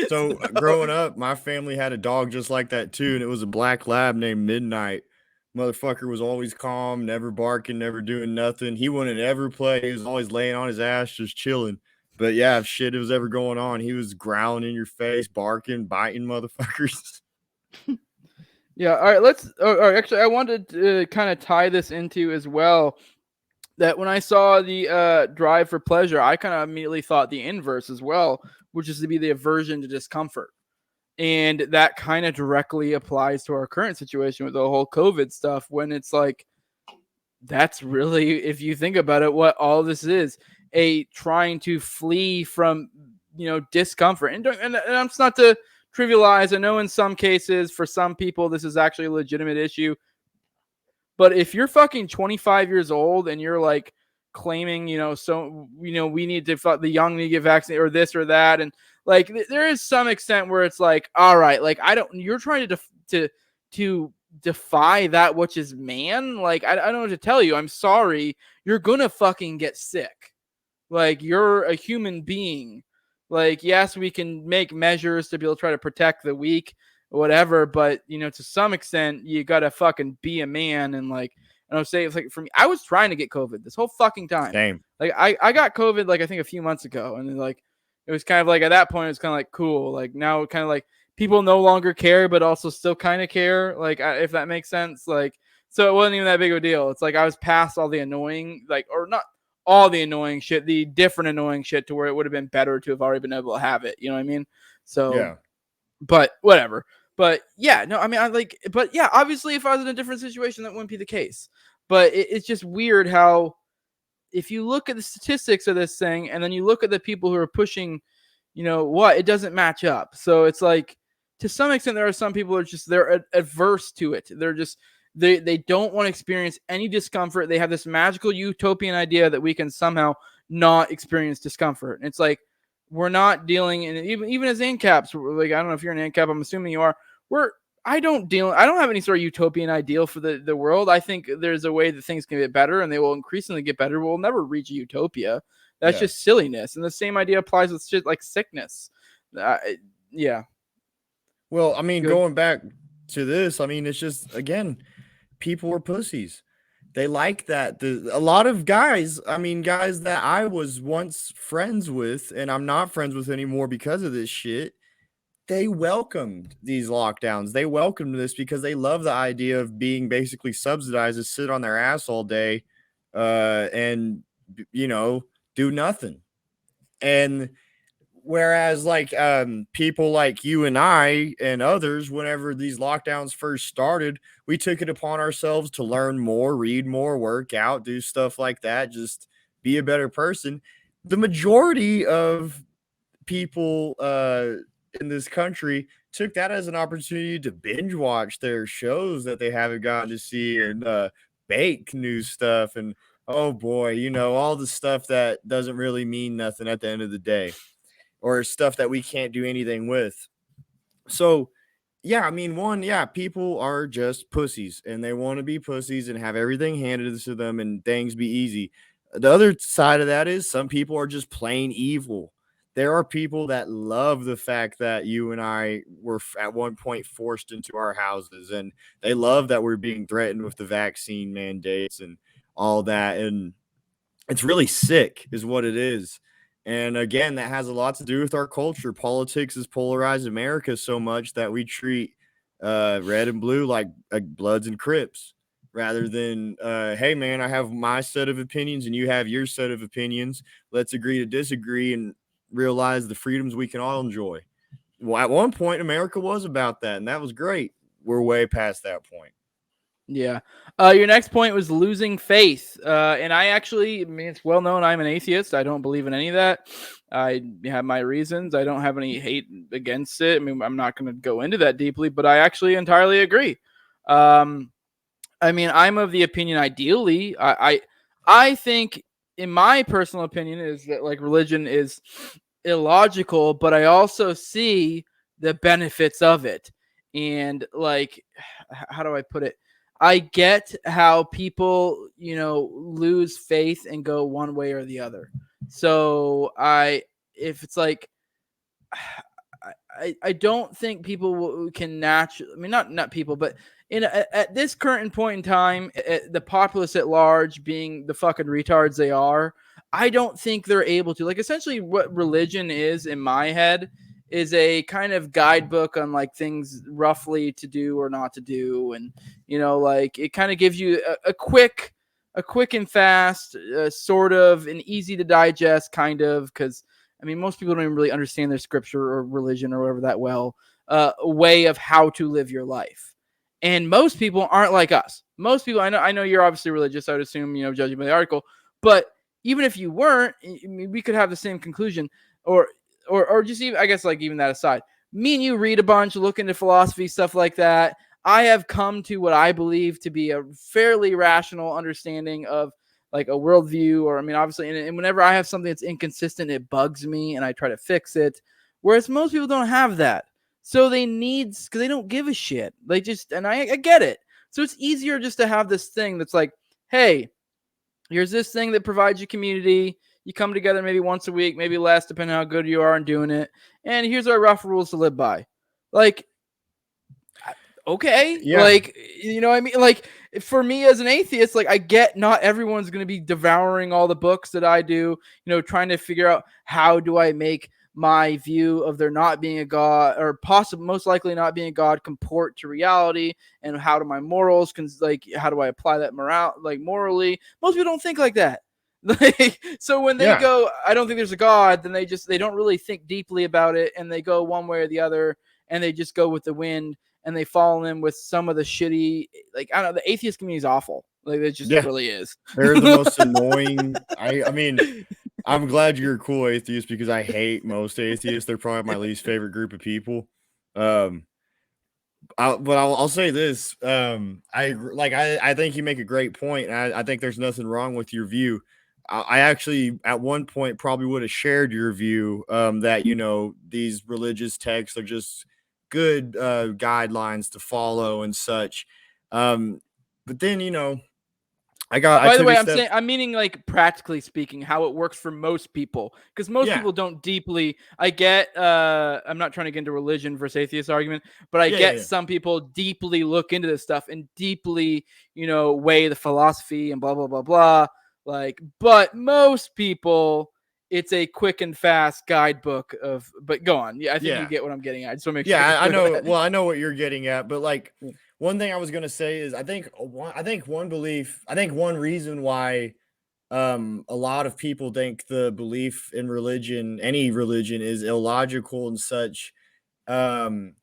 So growing up, my family had a dog just like that too, and it was a black lab named Midnight. Motherfucker was always calm, never barking, never doing nothing. He wouldn't ever play. He was always laying on his ass, just chilling. But yeah, if shit was ever going on, he was growling in your face, barking, biting motherfuckers. Yeah. All right. All right. Actually, I wanted to kind of tie this into as well. That when I saw the drive for pleasure, I kind of immediately thought the inverse as well, which is to be the aversion to discomfort. And that kind of directly applies to our current situation with the whole COVID stuff, when it's like, that's really, if you think about it, what all this is, a trying to flee from, discomfort. And it's not to trivialize. I know in some cases, for some people, this is actually a legitimate issue. But if you're fucking 25 years old and you're like claiming, we need to, the young need to get vaccinated or this or that. And like, there is some extent where it's like, all right, like, you're trying to defy that which is man. Like, I don't know what to tell you. I'm sorry. You're going to fucking get sick. Like, you're a human being. Like, yes, we can make measures to be able to try to protect the weak, whatever, but to some extent you gotta fucking be a man. And like, say it's like, for me, I was trying to get COVID this whole fucking time. Same. Like I got COVID like I think a few months ago, and then like it was kind of like, at that point it was kind of like cool. Like now kind of like people no longer care, but also still kind of care, like, if that makes sense. Like, so it wasn't even that big of a deal. It's like I was past all the annoying, like, or not all the annoying shit, the different annoying shit, to where it would have been better to have already been able to have it, you know what I mean? So Yeah. but whatever. But yeah, no, I mean, but yeah, obviously, if I was in a different situation, that wouldn't be the case. But it's just weird how, if you look at the statistics of this thing, and then you look at the people who are pushing, it doesn't match up. So it's like, to some extent, there are some people who are just, they're adverse to it. They're just, they don't want to experience any discomfort. They have this magical utopian idea that we can somehow not experience discomfort. And it's like, we're not dealing in, even as ANCAPs, like, I don't know if you're an ANCAP, I'm assuming you are. I don't have any sort of utopian ideal for the world. I think there's a way that things can get better, and they will increasingly get better. We'll never reach a utopia. That's just silliness. And the same idea applies with shit like sickness. Yeah. Well, I mean, going back to this, I mean, it's just, again, people are pussies. They like that. A lot of guys, I mean, guys that I was once friends with and I'm not friends with anymore because of this shit, they welcomed these lockdowns. They welcomed this because they love the idea of being basically subsidized to sit on their ass all day and, do nothing. And whereas like people like you and I and others, whenever these lockdowns first started, we took it upon ourselves to learn more, read more, work out, do stuff like that, just be a better person. The majority of people in this country took that as an opportunity to binge watch their shows that they haven't gotten to see, and bake new stuff, and oh boy, all the stuff that doesn't really mean nothing at the end of the day, or stuff that we can't do anything with. So, yeah, I mean, people are just pussies, and they want to be pussies and have everything handed to them and things be easy. The other side of that is some people are just plain evil. There are people that love the fact that you and I were at one point forced into our houses, and they love that we're being threatened with the vaccine mandates and all that. And it's really sick, is what it is. And again, that has a lot to do with our culture. Politics has polarized America so much that we treat red and blue like Bloods and Crips, rather than, hey, man, I have my set of opinions and you have your set of opinions. Let's agree to disagree and realize the freedoms we can all enjoy. Well, at one point, America was about that, and that was great. We're way past that point. Yeah. Your next point was losing faith. And I mean, it's well known I'm an atheist. I don't believe in any of that. I have my reasons. I don't have any hate against it. I mean, I'm not going to go into that deeply, but I actually entirely agree. I mean, I'm of the opinion, ideally, I think, in my personal opinion, is that like religion is illogical, but I also see the benefits of it. And like, how do I put it? I get how people, lose faith and go one way or the other. So if it's like, I don't think people can naturally. I mean, not people, but at this current point in time, the populace at large being the fucking retards they are, I don't think they're able to. Like, essentially, what religion is in my head is a kind of guidebook on like things roughly to do or not to do, and like it kind of gives you a quick and fast, sort of an easy to digest kind of, because I mean, most people don't even really understand their scripture or religion or whatever that well, way of how to live your life. And most people aren't like us. Most people, I know you're obviously religious, I would assume, judging by the article, but even if you weren't, I mean, we could have the same conclusion, or just even, I guess, like, even that aside, me and you read a bunch, look into philosophy, stuff like that. I have come to what I believe to be a fairly rational understanding of like a worldview, or I mean, obviously, and whenever I have something that's inconsistent, it bugs me and I try to fix it. Whereas most people don't have that. So because they don't give a shit. They just, and I get it. So it's easier just to have this thing that's like, hey, here's this thing that provides you community. You come together maybe once a week, maybe less, depending on how good you are in doing it. And here's our rough rules to live by. Like, okay, Yeah. like, what I mean? Like, for me as an atheist, like, I get not everyone's going to be devouring all the books that I do, trying to figure out how do I make my view of there not being a god, or possibly most likely not being a god, comport to reality, and how do my morals like, how do I apply that morally. Most people don't think like that. Like, so when they go, I don't think there's a god, then they don't really think deeply about it, and they go one way or the other, and they just go with the wind, and they fall in with some of the shitty, like, I don't know, the atheist community is awful. Like, it just really is. They're the most annoying. I mean, I'm glad you're a cool atheist, because I hate most atheists. They're probably my least favorite group of people. I'll say this. I think you make a great point. And I think there's nothing wrong with your view. I actually, at one point, probably would have shared your view, that, these religious texts are just good guidelines to follow and such. But then, By the way, I'm meaning, like, practically speaking, how it works for most people, because most people don't deeply. I get. I'm not trying to get into religion versus atheist argument, but I get some people deeply look into this stuff and deeply, weigh the philosophy and blah blah blah blah. Like, but most people, it's a quick and fast guidebook of. But go on. Yeah, I think you get what I'm getting at. I just want to make sure. Yeah, I know. Well, I know what you're getting at, but like, one thing I was gonna say is I think one reason why a lot of people think the belief in religion, any religion, is illogical and such, um,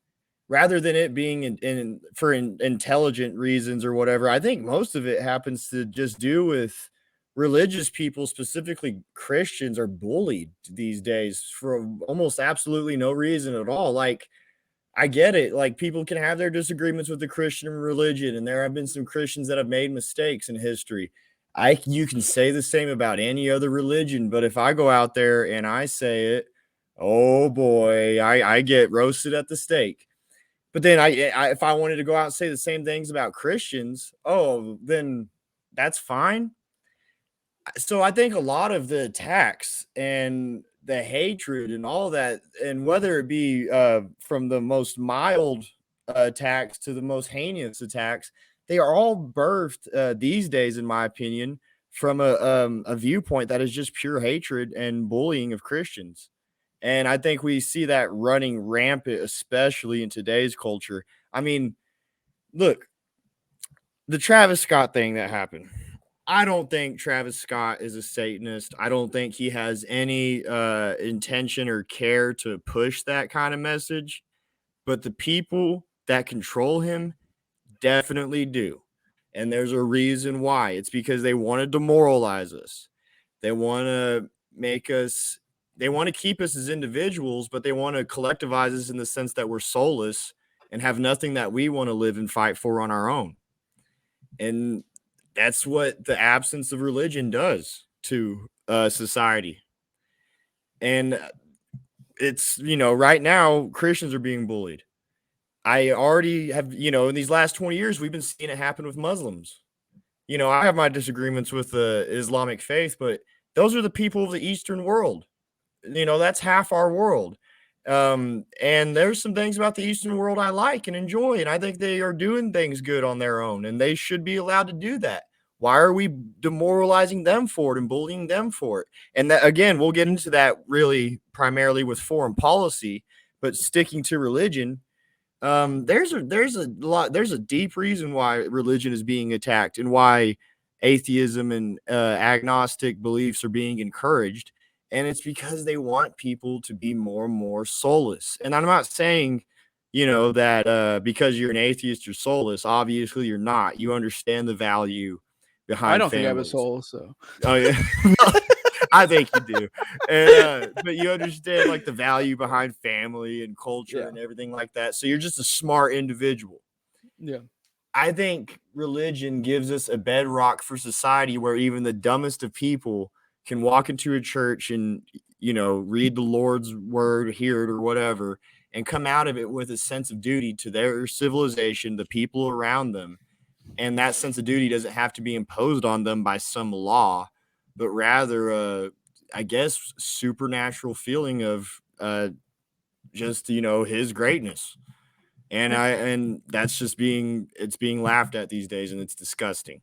rather than it being for intelligent reasons or whatever. I think most of it happens to just do with religious people, specifically Christians, are bullied these days for almost absolutely no reason at all. Like, I get it. Like, people can have their disagreements with the Christian religion, and there have been some Christians that have made mistakes in history. You can say the same about any other religion, but if I go out there and I say it, oh boy, I get roasted at the stake. But then if I wanted to go out and say the same things about Christians, oh, then that's fine. So I think a lot of the attacks and the hatred and all that, and whether it be from the most mild attacks to the most heinous attacks, they are all birthed these days, in my opinion, from a viewpoint that is just pure hatred and bullying of Christians. And I think we see that running rampant, especially in today's culture. I mean, look, the Travis Scott thing that happened. I don't think Travis Scott is a Satanist. I don't think he has any intention or care to push that kind of message. But the people that control him definitely do. And there's a reason why. It's because they want to demoralize us. They want to make us, they want to keep us as individuals, but they want to collectivize us in the sense that we're soulless and have nothing that we want to live and fight for on our own. And that's what the absence of religion does to society. And it's, right now, Christians are being bullied. I already have, in these last 20 years, we've been seeing it happen with Muslims. I have my disagreements with the Islamic faith, but those are the people of the Eastern world. That's half our world. And there's some things about the Eastern world I like and enjoy, and I think they are doing things good on their own, and they should be allowed to do that. Why are we demoralizing them for it and bullying them for it? And that, again, we'll get into that really primarily with foreign policy, but sticking to religion, there's a deep reason why religion is being attacked and why atheism and agnostic beliefs are being encouraged. And it's because they want people to be more and more soulless. And I'm not saying, that because you're an atheist, you're soulless. Obviously, you're not. You understand the value behind I don't families. think I have a soul, so. Oh, yeah. I think you do. And, but you understand like the value behind family and culture and everything like that. So you're just a smart individual. Yeah. I think religion gives us a bedrock for society where even the dumbest of people can walk into a church and, read the Lord's word, hear it or whatever, and come out of it with a sense of duty to their civilization, the people around them. And that sense of duty doesn't have to be imposed on them by some law, but rather, I guess, supernatural feeling of just, his greatness. And that's just being laughed at these days, and it's disgusting.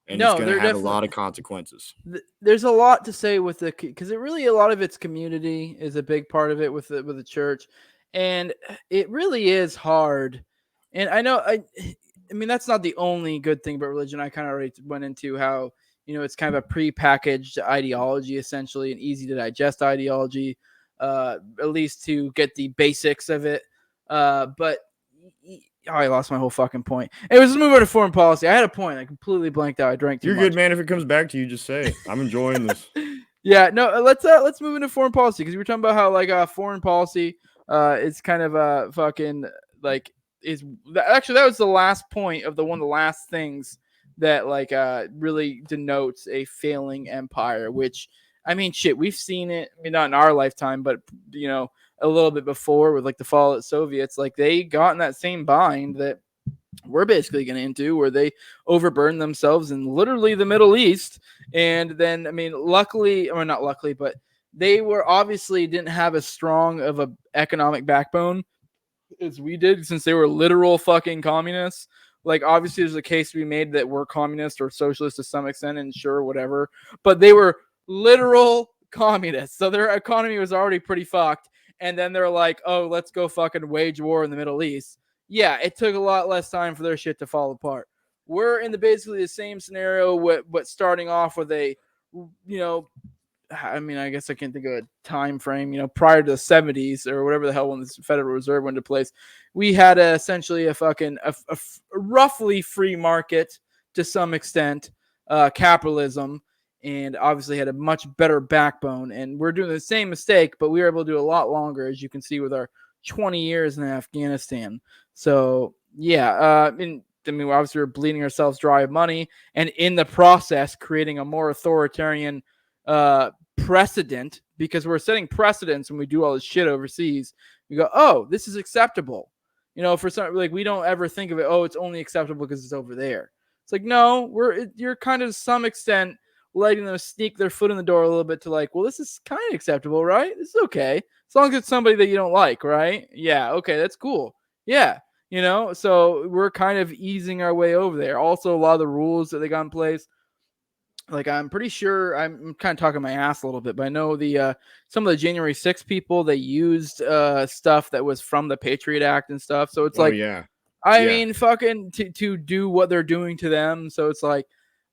And it's going to have a lot of consequences. There's a lot to say with because a lot of its community is a big part of it with the church, and it really is hard. And I know, I mean, that's not the only good thing about religion. I kind of already went into how, it's kind of a pre-packaged ideology, essentially, an easy to digest ideology, at least to get the basics of it. But I lost my whole fucking point. It was just move on to foreign policy. I had a point. I completely blanked out. I drank too much. You're good, man. If it comes back to you, just say it. I'm enjoying this. Yeah, no. Let's move into foreign policy because we were talking about how foreign policy is kind of fucking is actually that was the last point of one of the last things that really denotes a failing empire. Which I mean, shit, we've seen it. I mean, not in our lifetime, but a little bit before with the fall of the Soviets, they got in that same bind that we're basically getting into, where they overburdened themselves in literally the Middle East. And then, I mean, luckily, or not luckily, but they were obviously didn't have as strong of a economic backbone as we did, since they were literal fucking communists. Obviously, there's a case to be made that we're communist or socialist to some extent, and sure, whatever. But they were literal communists, so their economy was already pretty fucked. And then they're like, oh, let's go fucking wage war in the Middle East. Yeah, it took a lot less time for their shit to fall apart. We're in basically the same scenario, but starting off with a, I mean, I guess I can't think of a time frame, prior to the 70s or whatever the hell when the Federal Reserve went into place. We had essentially a roughly free market to some extent, capitalism, and obviously had a much better backbone. And we're doing the same mistake, but we were able to do a lot longer, as you can see with our 20 years in Afghanistan. So, yeah, obviously we're bleeding ourselves dry of money, and in the process creating a more authoritarian precedent, because we're setting precedents when we do all this shit overseas. We go, oh, this is acceptable. For some, we don't ever think of it, oh, it's only acceptable because it's over there. It's no, you're kind of to some extent letting them sneak their foot in the door a little bit to well, this is kind of acceptable, right? This is okay. As long as it's somebody that you don't like, right? Yeah, okay, that's cool. Yeah, so we're kind of easing our way over there. Also, a lot of the rules that they got in place, like I'm pretty sure I'm kind of talking my ass a little bit, but I know the some of the January 6th people, they used stuff that was from the Patriot Act and stuff. So it's Oh like, yeah. I Yeah. mean, fucking to do what they're doing to them. So it's like,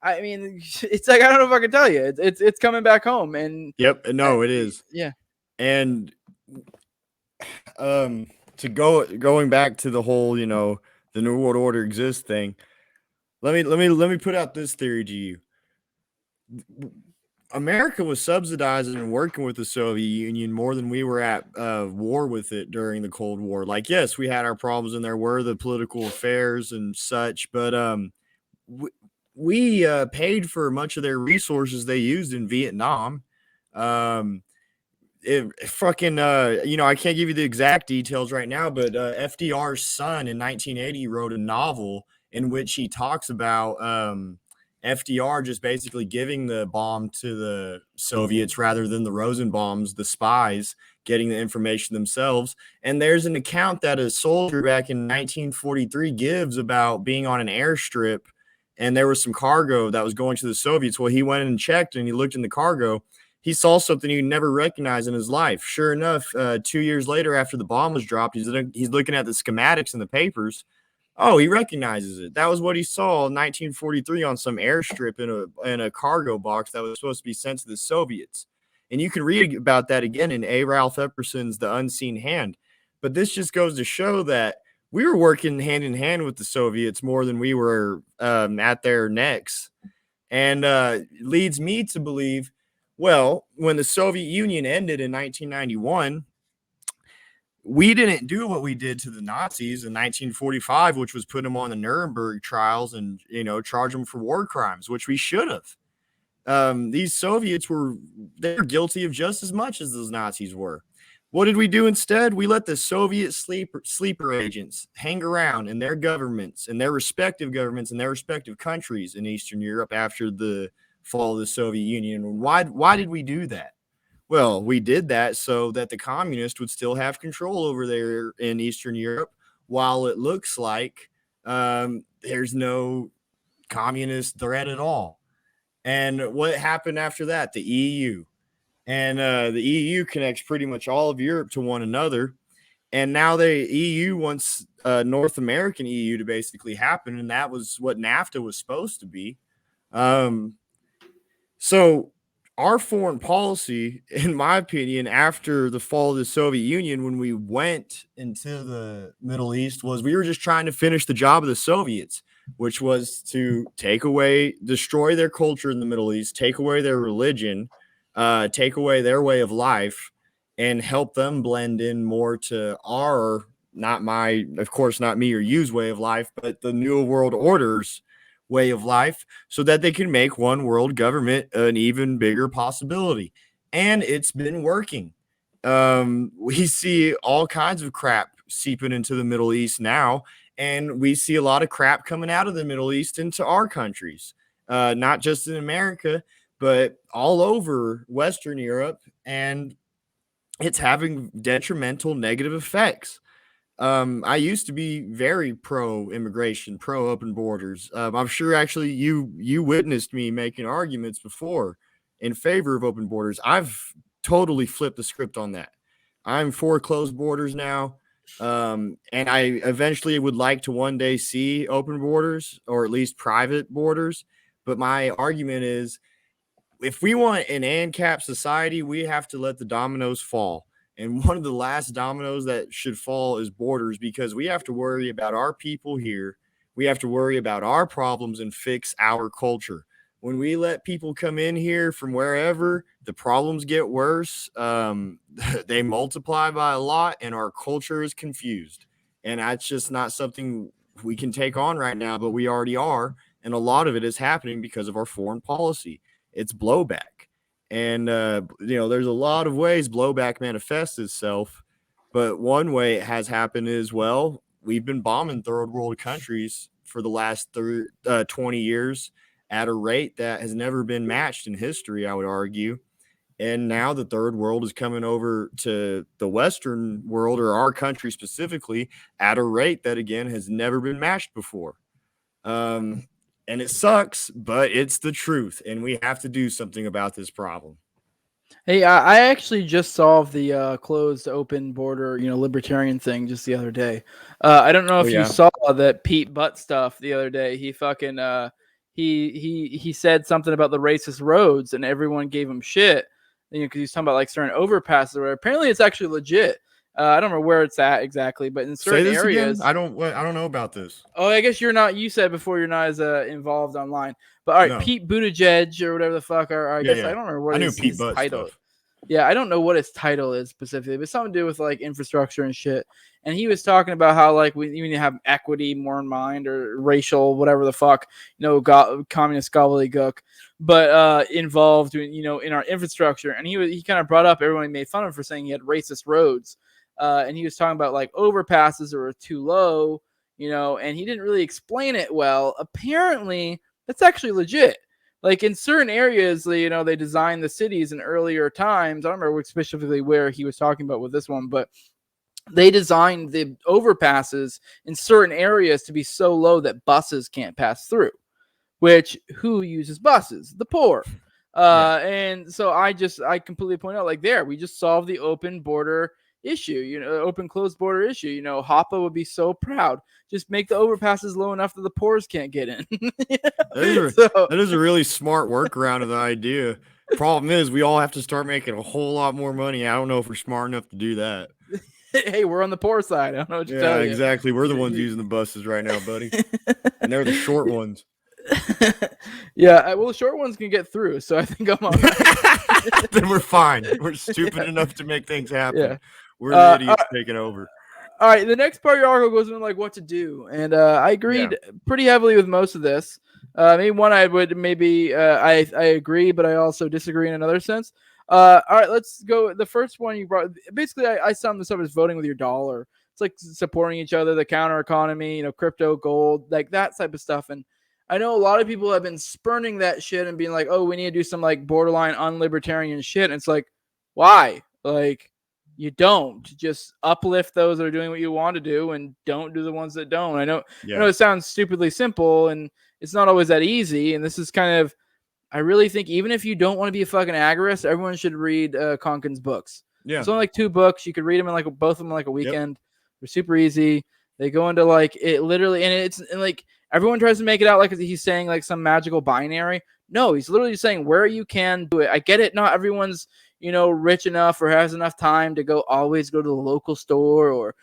I mean, it's like I don't know if I can tell you, it's coming back home, and Yep. No, it is. yeah. And to going back to the whole, the New World Order exists thing. Let me put out this theory to you. America was subsidizing and working with the Soviet Union more than we were at war with it during the Cold War. Like, yes, we had our problems, and there were the political affairs and such, but we paid for much of their resources they used in Vietnam. Um, it fucking I can't give you the exact details right now, but FDR's son in 1980 wrote a novel in which he talks about FDR just basically giving the bomb to the Soviets rather than the Rosenbaums, the spies, getting the information themselves. And there's an account that a soldier back in 1943 gives about being on an airstrip, and there was some cargo that was going to the Soviets. Well, he went and checked, and he looked in the cargo. He saw something he'd never recognized in his life. Sure enough, 2 years later, after the bomb was dropped, he's looking at the schematics in the papers. Oh, he recognizes it. That was what he saw in 1943 on some airstrip in a cargo box that was supposed to be sent to the Soviets. And you can read about that again in A. Ralph Epperson's The Unseen Hand. But this just goes to show that we were working hand in hand with the Soviets more than we were at their necks. And leads me to believe, well, when the Soviet Union ended in 1991, we didn't do what we did to the Nazis in 1945, which was put them on the Nuremberg trials and, charge them for war crimes, which we should have. These Soviets they're guilty of just as much as those Nazis were. What did we do instead? We let the Soviet sleeper agents hang around in their governments, in their respective governments, in their respective countries in Eastern Europe after the fall of the Soviet Union. Why did we do that? Well, we did that so that the communists would still have control over there in Eastern Europe, while it looks like there's no communist threat at all. And what happened after that? The EU. And the EU connects pretty much all of Europe to one another. And now the EU wants North American EU to basically happen. And that was what NAFTA was supposed to be. So our foreign policy, in my opinion, after the fall of the Soviet Union, when we went into the Middle East, was we were just trying to finish the job of the Soviets, which was to destroy their culture in the Middle East, take away their religion, take away their way of life, and help them blend in more to our, of course, not me or you's way of life, but the New World Order's way of life, so that they can make one world government an even bigger possibility. And it's been working. We see all kinds of crap seeping into the Middle East now, and we see a lot of crap coming out of the Middle East into our countries, not just in America, but all over Western Europe, and it's having detrimental negative effects. I used to be very pro immigration, pro open borders. I'm sure actually you witnessed me making arguments before in favor of open borders. I've totally flipped the script on that. I'm for closed borders now. And I eventually would like to one day see open borders, or at least private borders. But my argument is, if we want an ANCAP society, we have to let the dominoes fall. And one of the last dominoes that should fall is borders, because we have to worry about our people here. We have to worry about our problems and fix our culture. When we let people come in here from wherever, the problems get worse. They multiply by a lot, and our culture is confused. And that's just not something we can take on right now, but we already are. And a lot of it is happening because of our foreign policy. It's blowback. And, there's a lot of ways blowback manifests itself. But one way it has happened is, well, we've been bombing third world countries for the last 20 years at a rate that has never been matched in history, I would argue. And now the third world is coming over to the Western world, or our country specifically, at a rate that, again, has never been matched before. And it sucks, but it's the truth, and we have to do something about this problem. Hey, I actually just solved the closed open border, libertarian thing just the other day. I don't know Oh if you yeah. saw that Pete Butt stuff the other day. He fucking he said something about the racist roads, and everyone gave him shit. Because he's talking about like certain overpasses. Where apparently it's actually legit. I don't know where it's at exactly, but in Say certain this again. areas. I don't know about this. Oh, I guess you're not. You said before you're not as involved online. But all right, No. Pete Buttigieg or whatever the fuck. Or I Yeah, guess I yeah. don't remember what I knew his, Pete his Butt title. stuff. Yeah, I don't know what his title is specifically, but something to do with like infrastructure and shit. And he was talking about how like we need to have equity more in mind or racial whatever the fuck, communist gobbledygook, but involved in our infrastructure. And he kind of brought up everyone made fun of him for saying he had racist roads, and he was talking about like overpasses that were too low, and he didn't really explain it well. Apparently, that's actually legit. Like in certain areas, they designed the cities in earlier times. I don't remember specifically where he was talking about with this one, but they designed the overpasses in certain areas to be so low that buses can't pass through. Which who uses buses? The poor. Yeah. And so I completely point out like we just solved the open border issue, open closed border issue. Hoppa would be so proud. Just make the overpasses low enough that the poors can't get in. That is a really smart workaround of the idea. Problem is, we all have to start making a whole lot more money. I don't know if we're smart enough to do that. Hey, we're on the poor side. I don't know what to tell you. Exactly. We're the ones using the buses right now, buddy. And they're the short ones. Yeah, well, the short ones can get through, so I think I'm all right. Then we're fine. We're stupid enough to make things happen. Yeah. We're the idiots taking over. All right, the next part of your article goes into like what to do, and I agreed pretty heavily with most of this. Maybe one I would I agree, but I also disagree in another sense. All right, let's go. The first one you brought, basically, I summed this up as voting with your dollar. It's like supporting each other, the counter economy, crypto, gold, like that type of stuff. And I know a lot of people have been spurning that shit and being like, oh, we need to do some like borderline unlibertarian shit. And it's like, why? Like, you don't just uplift those that are doing what you want to do and don't do the ones that don't. I know it sounds stupidly simple and it's not always that easy. And this is kind of, I really think even if you don't want to be a fucking agorist, everyone should read Konkin's books. Yeah. It's only like 2 books. You could read them in like both of them in like a weekend. They're super easy. They go into like it literally, and like everyone tries to make it out like he's saying like some magical binary. No, he's literally saying where you can do it. I get it. Not everyone's, rich enough or has enough time to always go to the local store or,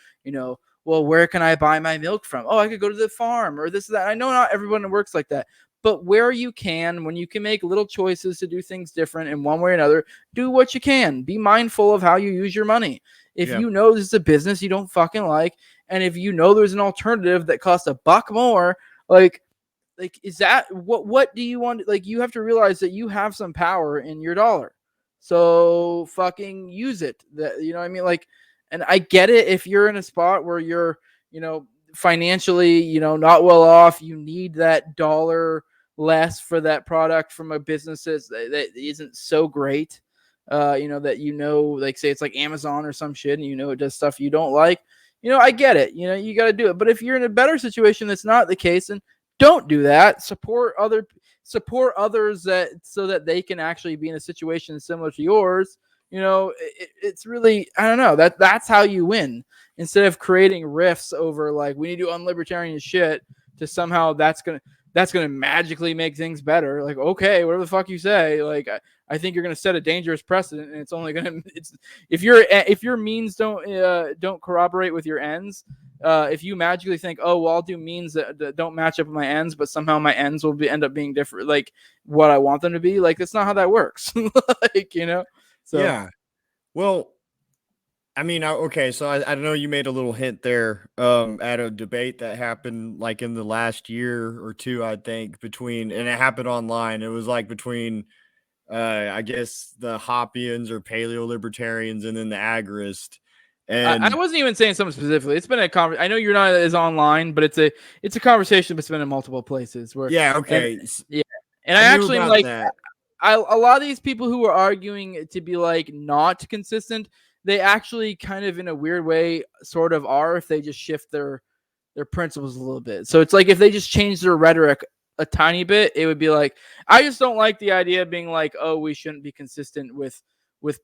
well, where can I buy my milk from? Oh, I could go to the farm or this, that. I know not everyone works like that, but where you can, when you can make little choices to do things different in one way or another, do what you can. Be mindful of how you use your money. If you know this is a business you don't fucking like, and if you know there's an alternative that costs $1 more, like is that what do you want? Like, you have to realize that you have some power in your dollar, so fucking use it. That, you know what I mean? Like, and I get it if you're in a spot where you're, financially, not well off, you need that dollar less for that product from a business that isn't so great. That like say it's like Amazon or some shit, and it does stuff you don't like. I get it. You got to do it. But if you're in a better situation, that's not the case, and don't do that. Support others so that they can actually be in a situation similar to yours. It's really, I don't know, that's how you win, instead of creating rifts over like we need to do unlibertarian shit to somehow that's gonna magically make things better. Like, okay, whatever the fuck you say. Like, I think you're gonna set a dangerous precedent, and it's only gonna if your means don't corroborate with your ends. If you magically think, oh, well, I'll do means that don't match up with my ends, but somehow my ends will end up being different, like what I want them to be. Like, that's not how that works. Like, So yeah. Well, I mean, okay, so I know you made a little hint there at a debate that happened like in the last year or two, I think, and it happened online. It was like between I guess the Hoppians or paleo libertarians and then the agorist. And I wasn't even saying something specifically. It's been a conversation. I know you're not as online, but it's a conversation that's been in multiple places. Where okay, and I actually like that. A lot of these people who are arguing to be like not consistent, they actually kind of in a weird way sort of are if they just shift their principles a little bit. So it's like if they just change their rhetoric a tiny bit, it would be like, I just don't like the idea of being like, oh, we shouldn't be consistent with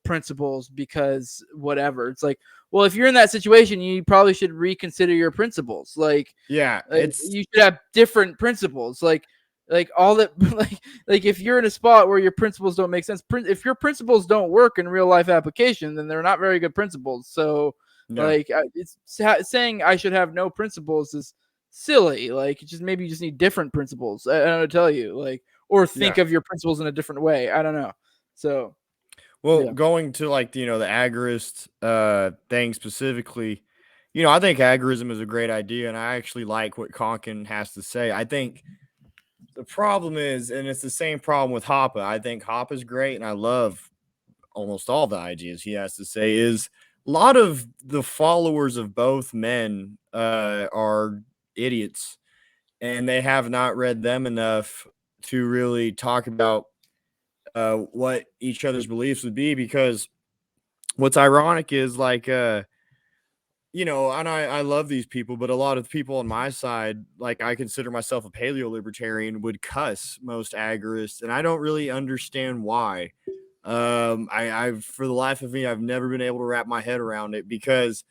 principles because whatever. It's like, well, if you're in that situation, you probably should reconsider your principles. Like it's you should have different principles. Like all that like if you're in a spot where your principles don't make sense, if your principles don't work in real life application, then they're not very good principles. So yeah, it's saying I should have no principles is silly. Like, just maybe you just need different principles. I don't know to tell you, like, or think yeah. of your principles in a different way. I don't know. So Well, yeah, going to like the agorist thing specifically, I think agorism is a great idea, and I actually like what Konkin has to say. I think the problem is, and it's the same problem with Hoppe. I think Hoppe is great, and I love almost all the ideas he has to say. Is a lot of the followers of both men are idiots, and they have not read them enough to really talk about what each other's beliefs would be. Because what's ironic is like and I love these people, but a lot of people on my side, like I consider myself a paleo libertarian, would cuss most agorists, and I don't really understand why. I've for the life of me, I've never been able to wrap my head around it, because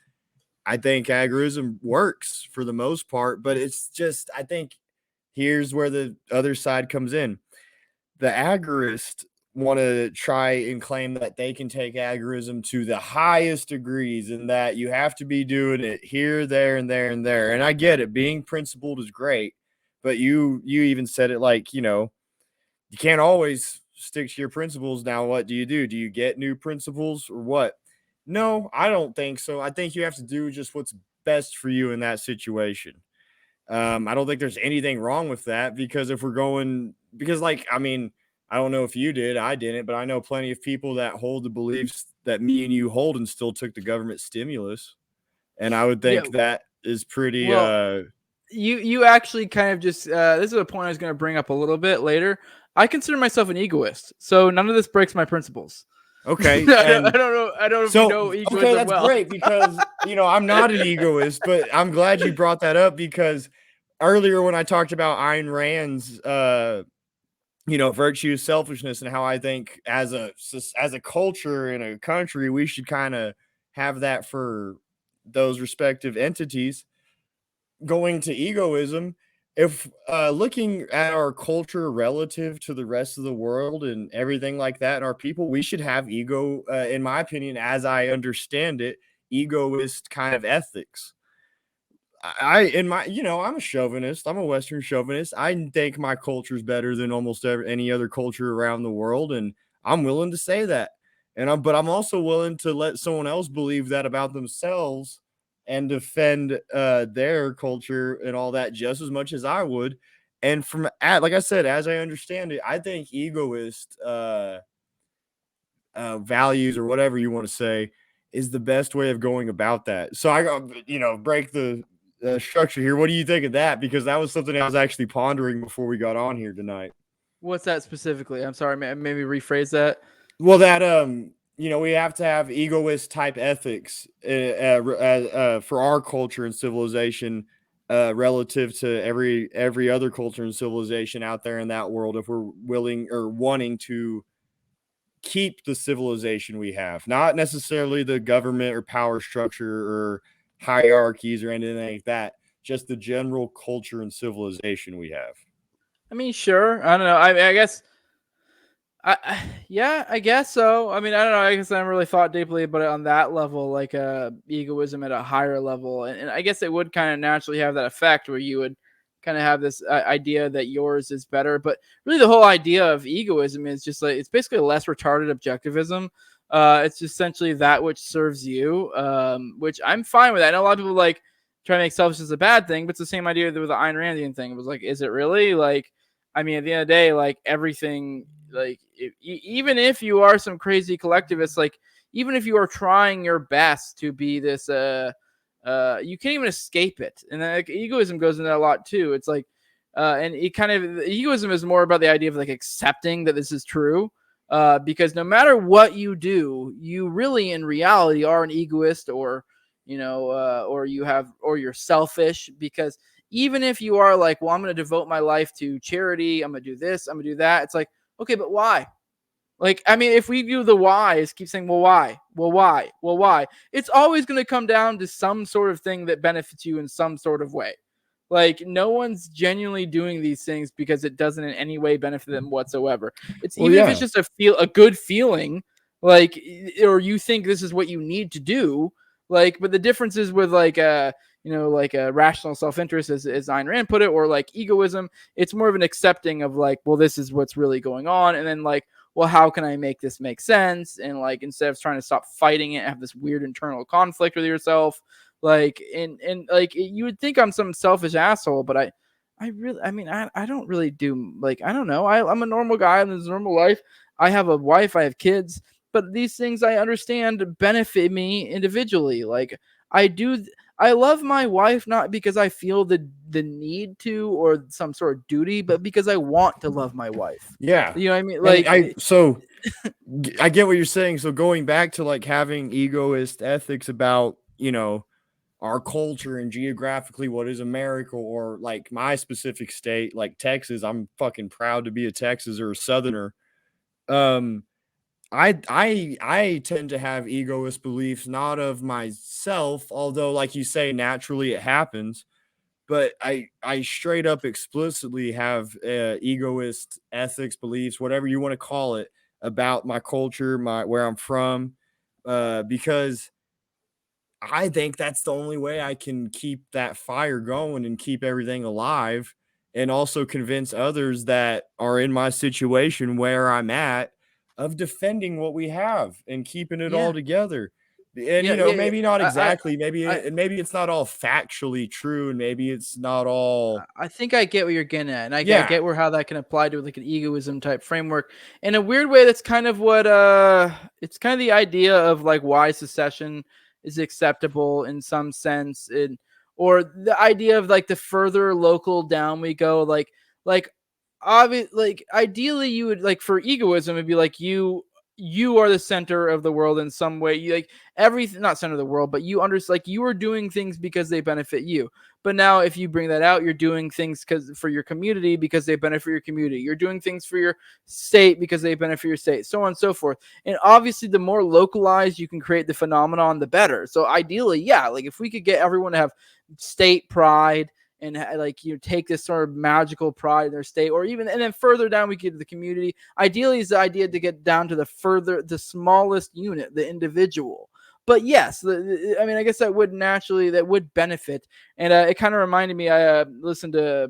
I think agorism works for the most part, but it's just, I think here's where the other side comes in. The agorists want to try and claim that they can take agorism to the highest degrees, and that you have to be doing it here, there, and there, and there. And I get it. Being principled is great, but you even said it like, you can't always stick to your principles. Now, what do? Do you get new principles or what? No, I don't think so. I think you have to do just what's best for you in that situation. I don't think there's anything wrong with that, because if we're going, because like, I mean, I don't know if you did, I didn't, but I know plenty of people that hold the beliefs that me and you hold and still took the government stimulus. And I would yeah. think that is pretty, Well, you actually kind of just this is a point I was going to bring up a little bit later. I consider myself an egoist, so none of this breaks my principles. okay. I And don't know. I don't know if you know okay, egoism that's well. great, because, I'm not an egoist, but I'm glad you brought that up, because earlier when I talked about Ayn Rand's, virtue, selfishness, and how I think as a culture in a country, we should kind of have that for those respective entities. Going to egoism, if looking at our culture relative to the rest of the world and everything like that, and our people, we should have ego, in my opinion, as I understand it, egoist kind of ethics. In my, I'm a chauvinist. I'm a Western chauvinist. I think my culture is better than almost any other culture around the world, and I'm willing to say that. But I'm also willing to let someone else believe that about themselves and defend their culture and all that just as much as I would. And like I said, as I understand it, I think egoist values, or whatever you want to say, is the best way of going about that. So I got, break the structure here. What do you think of that? Because that was something I was actually pondering before we got on here tonight. What's that specifically? I'm sorry, maybe rephrase that. Well, that we have to have egoist type ethics for our culture and civilization, relative to every other culture and civilization out there in that world, if we're willing or wanting to keep the civilization we have, not necessarily the government or power structure or hierarchies or anything like that, just the general culture and civilization we have. I mean, sure. I don't know. I guess. Yeah, I guess so. I mean, I don't know. I guess I haven't really thought deeply about it on that level, like egoism at a higher level, and I guess it would kind of naturally have that effect where you would kind of have this idea that yours is better. But really, the whole idea of egoism is just like, it's basically less retarded objectivism. It's essentially that which serves you, which I'm fine with. I know a lot of people like try to make selfishness a bad thing, but it's the same idea with the Ayn Randian thing. It was like, is it really? Like, I mean, at the end of the day, like everything, like even if you are some crazy collectivist, like even if you are trying your best to be this, you can't even escape it. And then like, egoism goes into that a lot too. It's like, and it kind of, egoism is more about the idea of like accepting that this is true. Because no matter what you do, you really in reality are an egoist, or or you're selfish, because even if you are like, well, I'm going to devote my life to charity, I'm going to do this, I'm going to do that. It's like, okay, but why? Like, I mean, if we do the whys, keep saying, well, why? Well, why? Well, why? It's always going to come down to some sort of thing that benefits you in some sort of way. Like, no one's genuinely doing these things because it doesn't in any way benefit them whatsoever. It's Well, even if yeah. it's just a good feeling, like, or you think this is what you need to do. Like, but the difference is with like like a rational self-interest, as Ayn Rand put it, or like egoism. It's more of an accepting of like, well, this is what's really going on, and then like, well, how can I make this make sense? And like, instead of trying to stop fighting it, have this weird internal conflict with yourself, like, and like, you would think I'm some selfish asshole, but I don't really do, like, I don't know. I'm a normal guy in this normal life. I have a wife, I have kids, but these things I understand benefit me individually. Like, I do, I love my wife not because I feel the need to or some sort of duty, but because I want to love my wife. Yeah. You know what I mean? And Like, I get what you're saying. So going back to like having egoist ethics about, our culture and geographically what is America, or like my specific state, like Texas, I'm fucking proud to be a Texas or a Southerner. Um, I tend to have egoist beliefs, not of myself, although like you say, naturally it happens. But I straight up explicitly have egoist ethics, beliefs, whatever you want to call it, about my culture, my where I'm from, because I think that's the only way I can keep that fire going and keep everything alive, and also convince others that are in my situation where I'm at of defending what we have and keeping it all yeah, together. And yeah. maybe not I, exactly, I, maybe it's not all factually true, and maybe it's not all. I think I get what you're getting at, and I Yeah, get where how that can apply to like an egoism type framework. In a weird way, that's kind of what it's kind of the idea of like why secession is acceptable in some sense, and or the idea of like the further local down we go, like obvious, like ideally you would like for egoism it'd be like you are the center of the world in some way. You like everything, not center of the world, but you understand, like you are doing things because they benefit you. But now, if you bring that out, you're doing things because for your community because they benefit your community. You're doing things for your state because they benefit your state, so on and so forth. And obviously, the more localized you can create the phenomenon, the better. So ideally, yeah, like if we could get everyone to have state pride and like take this sort of magical pride in their state, or even and then further down we get to the community. Ideally, is the idea to get down to the smallest unit, the individual. But yes, I mean, I guess that would benefit. And it kind of reminded me. I listened to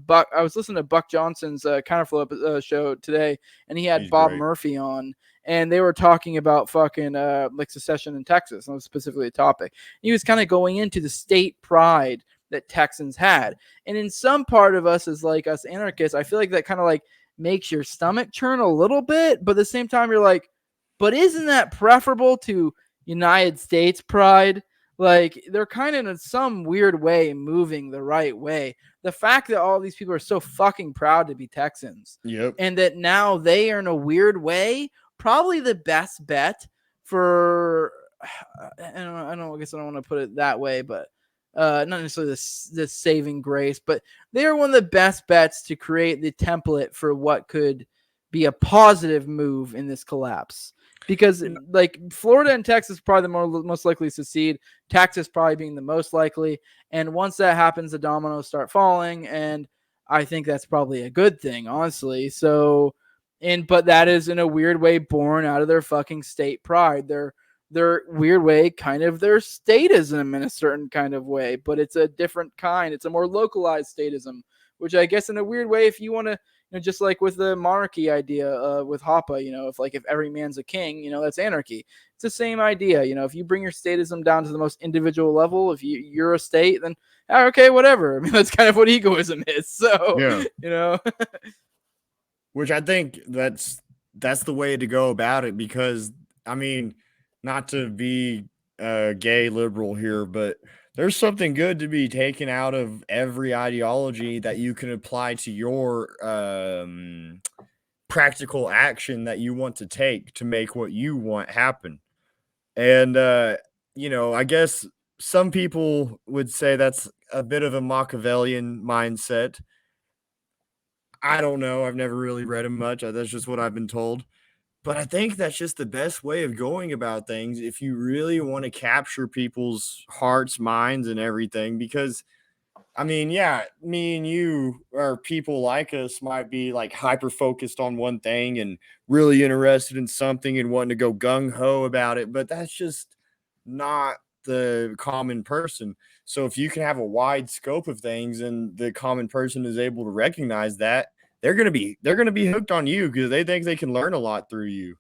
Buck. I was listening to Buck Johnson's Counterflow show today, and he had he's Bob great. Murphy on, and they were talking about fucking like secession in Texas, and that was specifically the topic. He was kind of going into the state pride that Texans had, and in some part of us as like us anarchists, I feel like that kind of like makes your stomach churn a little bit, but at the same time, you're like, but isn't that preferable to United States pride? Like they're kind of in some weird way moving the right way. The fact that all these people are so fucking proud to be Texans, Yep. and that now they are in a weird way probably the best bet for I guess I don't want to put it that way, but not necessarily the saving grace, but they are one of the best bets to create the template for what could be a positive move in this collapse. Because like Florida and Texas probably the most likely to secede, Texas probably being the most likely, and once that happens, the dominoes start falling, and I think that's probably a good thing, honestly. So, but that is in a weird way born out of their fucking state pride. Their weird way, kind of their statism in a certain kind of way, but it's a different kind. It's a more localized statism, which I guess in a weird way, if you want to, just like with the monarchy idea with Hoppe, if every man's a king, that's anarchy. It's the same idea. If you bring your statism down to the most individual level, if you're a state, then okay, whatever. I mean, that's kind of what egoism is. So, yeah. Which I think that's the way to go about it, because I mean, not to be a gay liberal here, but there's something good to be taken out of every ideology that you can apply to your practical action that you want to take to make what you want happen. And I guess some people would say that's a bit of a Machiavellian mindset. I don't know. I've never really read him much. That's just what I've been told. But I think that's just the best way of going about things if you really want to capture people's hearts, minds, and everything. Because, I mean, yeah, me and you or people like us might be like hyper focused on one thing and really interested in something and wanting to go gung ho about it. But that's just not the common person. So if you can have a wide scope of things and the common person is able to recognize that, they're gonna be hooked on you because they think they can learn a lot through you.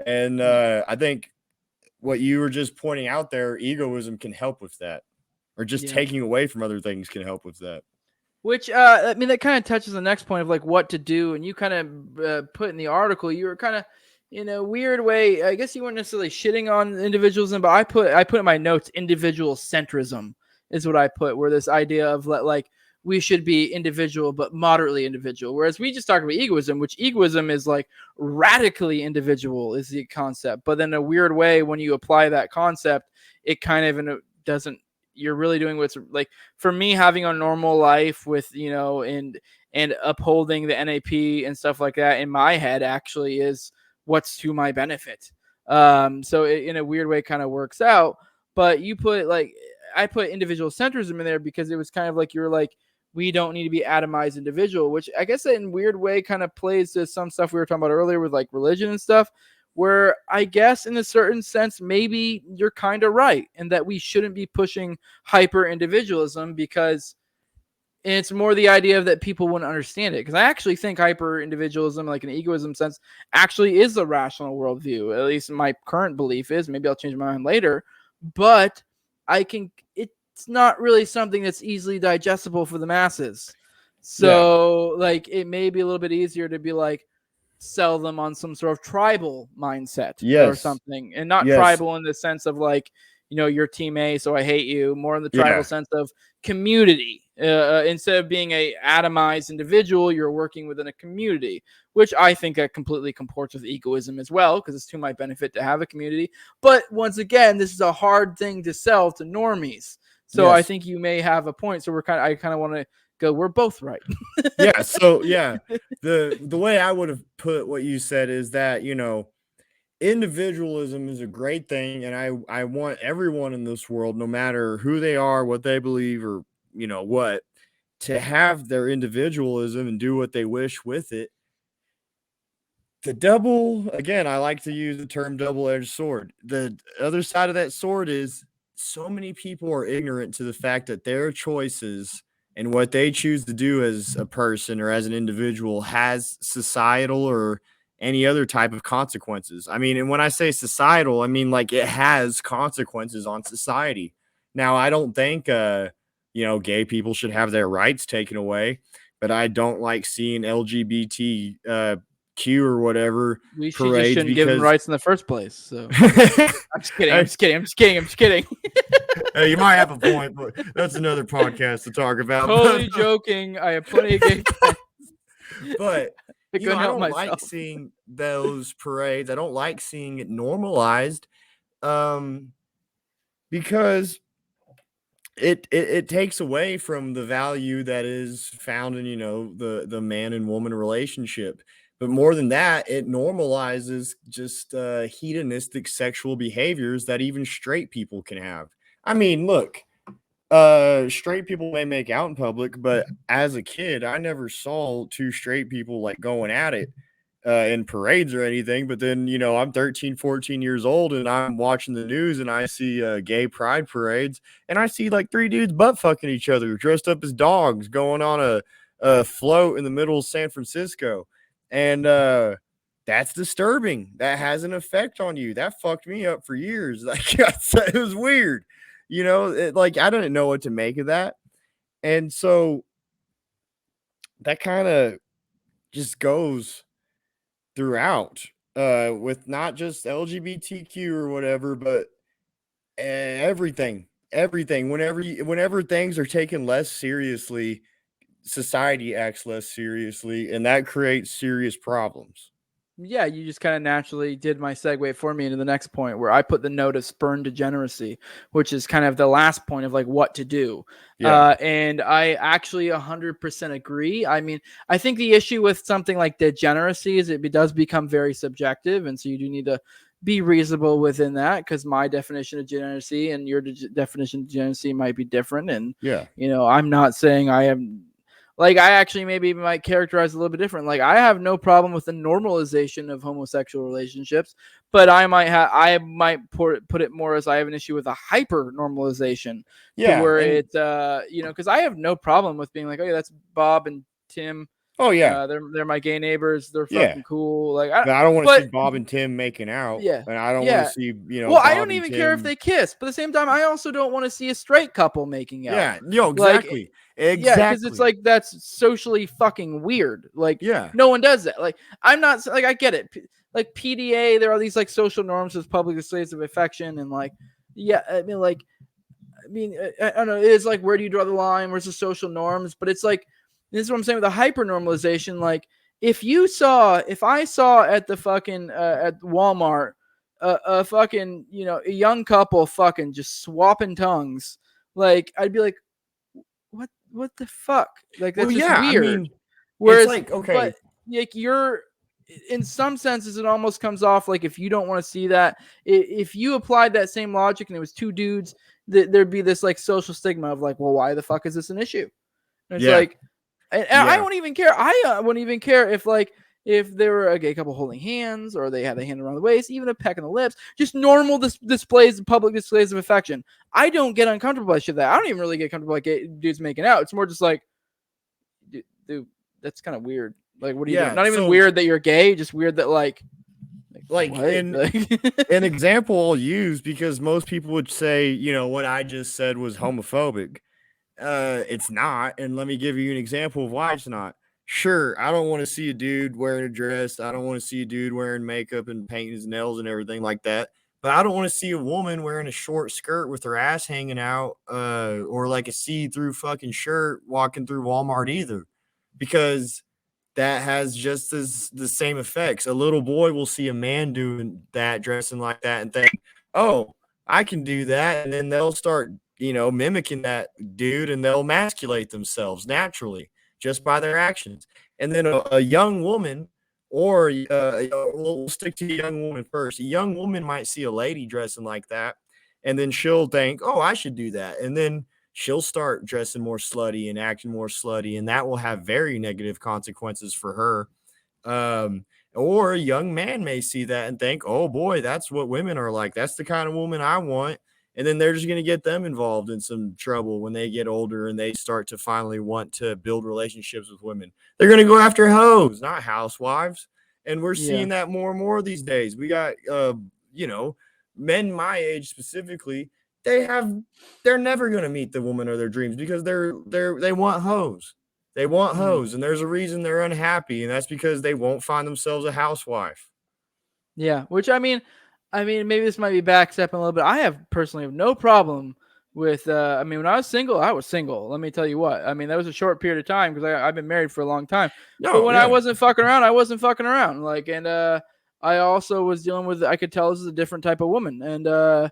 And I think what you were just pointing out there, egoism can help with that, or just Yeah. taking away from other things can help with that. Which I mean, that kind of touches the next point of like what to do, and you kind of put in the article. You were kind of, in a weird way, I guess you weren't necessarily shitting on individualism, but I put in my notes individual centrism is what I put, where this idea of like we should be individual but moderately individual, whereas we just talk about egoism, which egoism is like radically individual is the concept, but then in a weird way when you apply that concept, it kind of doesn't. You're really doing what's like for me having a normal life with and upholding the NAP and stuff like that in my head actually is what's to my benefit. So it, in a weird way, kind of works out. But you put like I put individual centrism in there because it was kind of like you were like we don't need to be atomized individual, which I guess in a weird way kind of plays to some stuff we were talking about earlier with like religion and stuff, where I guess in a certain sense, maybe you're kind of right in that we shouldn't be pushing hyper individualism because it's more the idea of that people wouldn't understand it. Because I actually think hyper individualism, like an egoism sense, actually is a rational worldview. At least my current belief is. Maybe I'll change my mind later. But it's not really something that's easily digestible for the masses. So like it may be a little bit easier to be like, sell them on some sort of tribal mindset or Yes. something, and not Yes. tribal in the sense of like you're team A so I hate you, more in the tribal Yeah. sense of community. Instead of being a atomized individual, you're working within a community, which I think that completely comports with egoism as well, because it's to my benefit to have a community. But once again, this is a hard thing to sell to normies, so I Yes. think you may have a point. So I kind of want to go, we're both right. Yeah. So yeah, the way I would have put what you said is that individualism is a great thing, and I want everyone in this world, no matter who they are, what they believe, or what, to have their individualism and do what they wish with it. The double, again, I like to use the term double-edged sword. The other side of that sword is so many people are ignorant to the fact that their choices and what they choose to do as a person or as an individual has societal or any other type of consequences. I mean, and when I say societal, I mean like it has consequences on society. Now, I don't think gay people should have their rights taken away, but I don't like seeing LGBT Q or whatever We should just parades shouldn't give them because rights in the first place. So I'm just kidding. I'm hey, just kidding. I'm just kidding. I'm just kidding. hey, you might have a point, but that's another podcast to talk about. Totally joking. I have plenty of gay friends. But I couldn't I help don't like myself. seeing those parades. I don't like seeing it normalized, um, because it takes away from the value that is found in the man and woman relationship. But more than that, it normalizes just hedonistic sexual behaviors that even straight people can have. I mean, look, straight people may make out in public, but as a kid I never saw two straight people like going at it in parades or anything. But then I'm 13, 14 years old and I'm watching the news and I see gay pride parades and I see like three dudes butt fucking each other dressed up as dogs going on a float in the middle of San Francisco. And that's disturbing. That has an effect on you. That fucked me up for years. Like it was weird. Like I didn't know what to make of that. And so that kind of just goes throughout with not just LGBTQ or whatever, but everything. Whenever things are taken less seriously, society acts less seriously, and that creates serious problems. Yeah, you just kind of naturally did my segue for me into the next point where I put the note of spurn degeneracy, which is kind of the last point of like what to do. Yeah. And I actually 100% agree. I mean, I think the issue with something like degeneracy is it does become very subjective. And so you do need to be reasonable within that because my definition of degeneracy and your definition of degeneracy might be different. And, Yeah. I'm not saying I am. Like, I actually maybe might characterize a little bit different. Like, I have no problem with the normalization of homosexual relationships, but I might put it more as I have an issue with a hyper normalization to Yeah. where And it's because I have no problem with being like, oh yeah, that's Bob and Tim. oh yeah. They're my gay neighbors. They're Yeah. fucking cool. Like, But I don't want to see but Bob and Tim making out. yeah, And I don't want to yeah. see, Well, I Bob don't and even care if Tim. they kiss, but at the same time, I also don't want to see a straight couple making out. Yeah. Yo, Like, exactly. yeah, because it's Exactly. like that's socially fucking weird. Like, Yeah. no one does that. Like, I'm not like I get it. Like PDA, there are these like social norms as public displays of affection, and like, yeah, I mean, I don't know. It's like where do you draw the line? Where's the social norms? But it's like this is what I'm saying with the hyper normalization. Like, if I saw at the fucking at Walmart a fucking a young couple fucking just swapping tongues, like I'd be like, what the fuck? Like Well, that's just yeah. I weird. mean, it's Whereas, like, okay. but like you're in some senses, it almost comes off like if you don't want to see that, if you applied that same logic and it was two dudes, there'd be this like social stigma of like, well, why the fuck is this an issue? And it's Yeah. like, and I Yeah. wouldn't even care. I wouldn't even care if they were a gay couple holding hands or they had a hand around the waist, even a peck on the lips, just normal displays, public displays of affection. I don't get uncomfortable by shit that. I don't even really get comfortable like gay dudes making out. It's more just like, dude, that's kind of weird. Like, what are you doing? Yeah. Not even So, weird that you're gay, just weird that like like, what? an example I'll use because most people would say, what I just said was homophobic. It's not. And let me give you an example of why it's not. Sure, I don't want to see a dude wearing a dress. I don't want to see a dude wearing makeup and painting his nails and everything like that. But I don't want to see a woman wearing a short skirt with her ass hanging out, or like a see-through fucking shirt walking through Walmart either, because that has just as the same effects. A little boy will see a man doing that, dressing like that, and think, "Oh, I can do that," and then they'll start, mimicking that dude, and they'll emasculate themselves naturally just by their actions. And then a young woman, or we'll stick to a young woman first. A young woman might see a lady dressing like that, and then she'll think, "Oh, I should do that," and then she'll start dressing more slutty and acting more slutty, and that will have very negative consequences for her. Or a young man may see that and think, "Oh boy, that's what women are like. That's the kind of woman I want." And then they're just going to get them involved in some trouble when they get older and they start to finally want to build relationships with women. They're going to go after hoes, not housewives. And we're yeah, seeing that more and more these days. We got, men my age specifically, they're never going to meet the woman of their dreams because they want hoes. They want hoes, and there's a reason they're unhappy, and that's because they won't find themselves a housewife. yeah. Which I mean, maybe this might be backstepping a little bit. I personally have no problem with. I mean, when I was single. Let me tell you what. I mean, that was a short period of time because I've been married for a long time. But No, when I yeah, wasn't fucking around, I wasn't fucking around. Like, and I also was dealing with. I could tell this is a different type of woman, and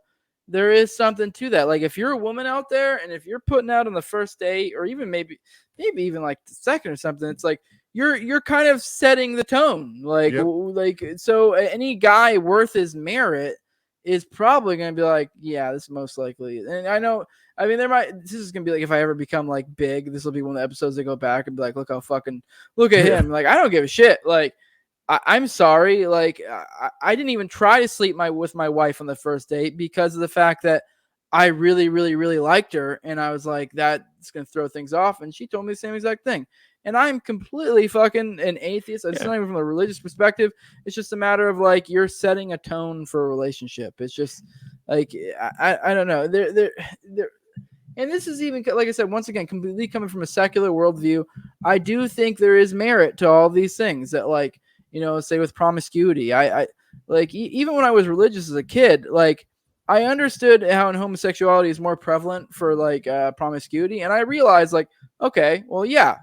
there is something to that. Like, if you're a woman out there, and if you're putting out on the first date, or even maybe even like the second or something, it's like you're kind of setting the tone. Like, yep, so any guy worth his merit is probably going to be like, yeah, this is most likely. And I know, I mean, this is going to be like, if I ever become like big, this will be one of the episodes they go back and be like, look at yeah, him. Like, I don't give a shit. Like, I'm sorry. Like, I didn't even try to sleep with my wife on the first date because of the fact that I really, really, really liked her. And I was like, that's going to throw things off. And she told me the same exact thing. And I'm completely fucking an atheist. It's not even from a religious perspective. It's just a matter of like, you're setting a tone for a relationship. It's just like, I don't know. And this is even, like I said, once again, completely coming from a secular worldview. I do think there is merit to all these things that, like, say with promiscuity. I like, even when I was religious as a kid, like, I understood how homosexuality is more prevalent for like promiscuity. And I realized, like, okay, well, yeah,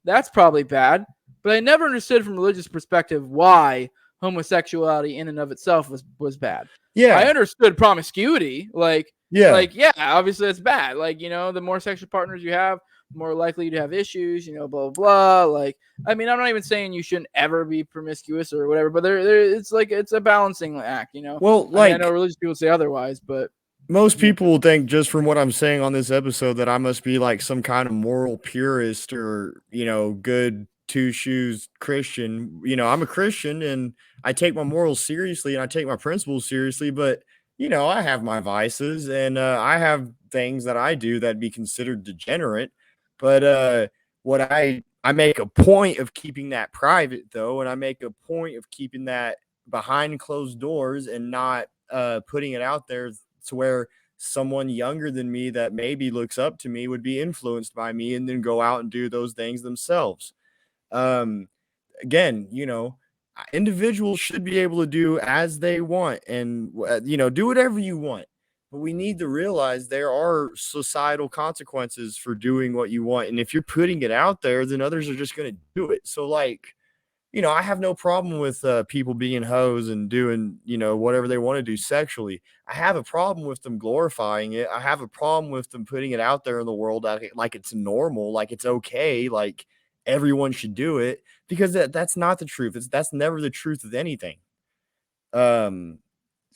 that's probably bad. But I never understood from a religious perspective why homosexuality in and of itself was bad. Yeah. I understood promiscuity, yeah, obviously it's bad. Like, the more sexual partners you have, the more likely to have issues, blah, blah, blah. Like, I mean, I'm not even saying you shouldn't ever be promiscuous or whatever, but it's a balancing act, Well, I mean, I know religious people say otherwise, but most people will think, just from what I'm saying on this episode, that I must be like some kind of moral purist or, good two shoes Christian. I'm a Christian and I take my morals seriously and I take my principles seriously, but I have my vices and I have things that I do that'd be considered degenerate. But what I make a point of keeping that private though, and I make a point of keeping that behind closed doors and not putting it out there to where someone younger than me that maybe looks up to me would be influenced by me and then go out and do those things themselves. Again, individuals should be able to do as they want and, do whatever you want. But we need to realize there are societal consequences for doing what you want. And if you're putting it out there, then others are just going to do it. So, like, I have no problem with people being hoes and doing, whatever they want to do sexually. I have a problem with them glorifying it. I have a problem with them putting it out there in the world like it's normal, like it's okay, like everyone should do it, because that's not the truth. That's never the truth of anything.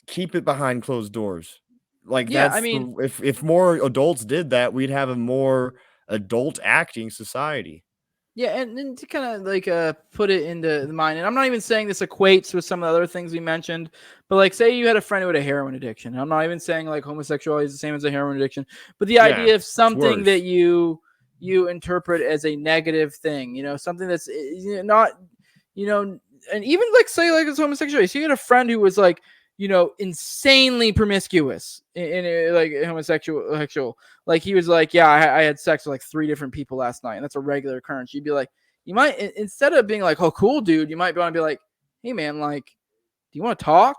Keep it behind closed doors. Like, yeah, I mean, if more adults did that, we'd have a more adult acting society. yeah, and to kind of like put it into the mind, and I'm not even saying this equates with some of the other things we mentioned, but like say you had a friend who had a heroin addiction. And I'm not even saying like homosexuality is the same as a heroin addiction, but the idea of something that you interpret as a negative thing, something that's not, and even like say like it's homosexuality. So you had a friend who was like, insanely promiscuous in like homosexual. Like he was like, yeah, I had sex with like 3 different people last night, and that's a regular occurrence. You'd be like, you might, instead of being like, oh, cool, dude, you might want to be like, hey, man, like, do you want to talk?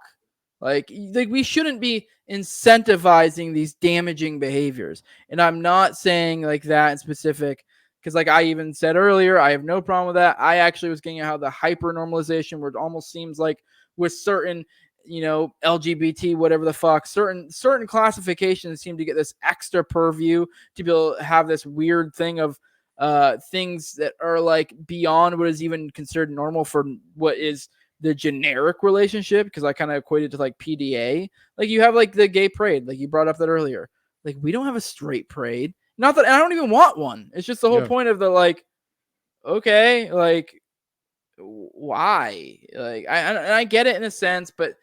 Like we shouldn't be incentivizing these damaging behaviors. And I'm not saying like that in specific, because like I even said earlier, I have no problem with that. I actually was getting at how the hyper normalization, where it almost seems like with certain LGBT, whatever the fuck, certain classifications seem to get this extra purview to be able to have this weird thing of things that are like beyond what is even considered normal for what is the generic relationship, because I kind of equated to like PDA. Like you have like the gay parade, like you brought up that earlier. Like we don't have a straight parade. Not that I don't even want one. It's just the whole point of the like, okay, like why? Like I get it in a sense, but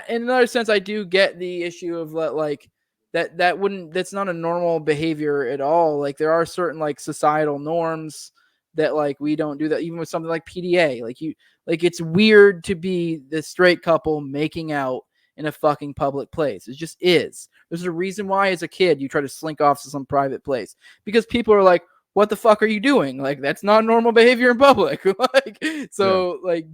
in another sense, I do get the issue of like that's not a normal behavior at all. Like there are certain like societal norms that like we don't do that, even with something like PDA. Like it's weird to be the straight couple making out in a fucking public place. It just is. There's a reason why as a kid you try to slink off to some private place, because people are like, what the fuck are you doing? Like that's not normal behavior in public. Like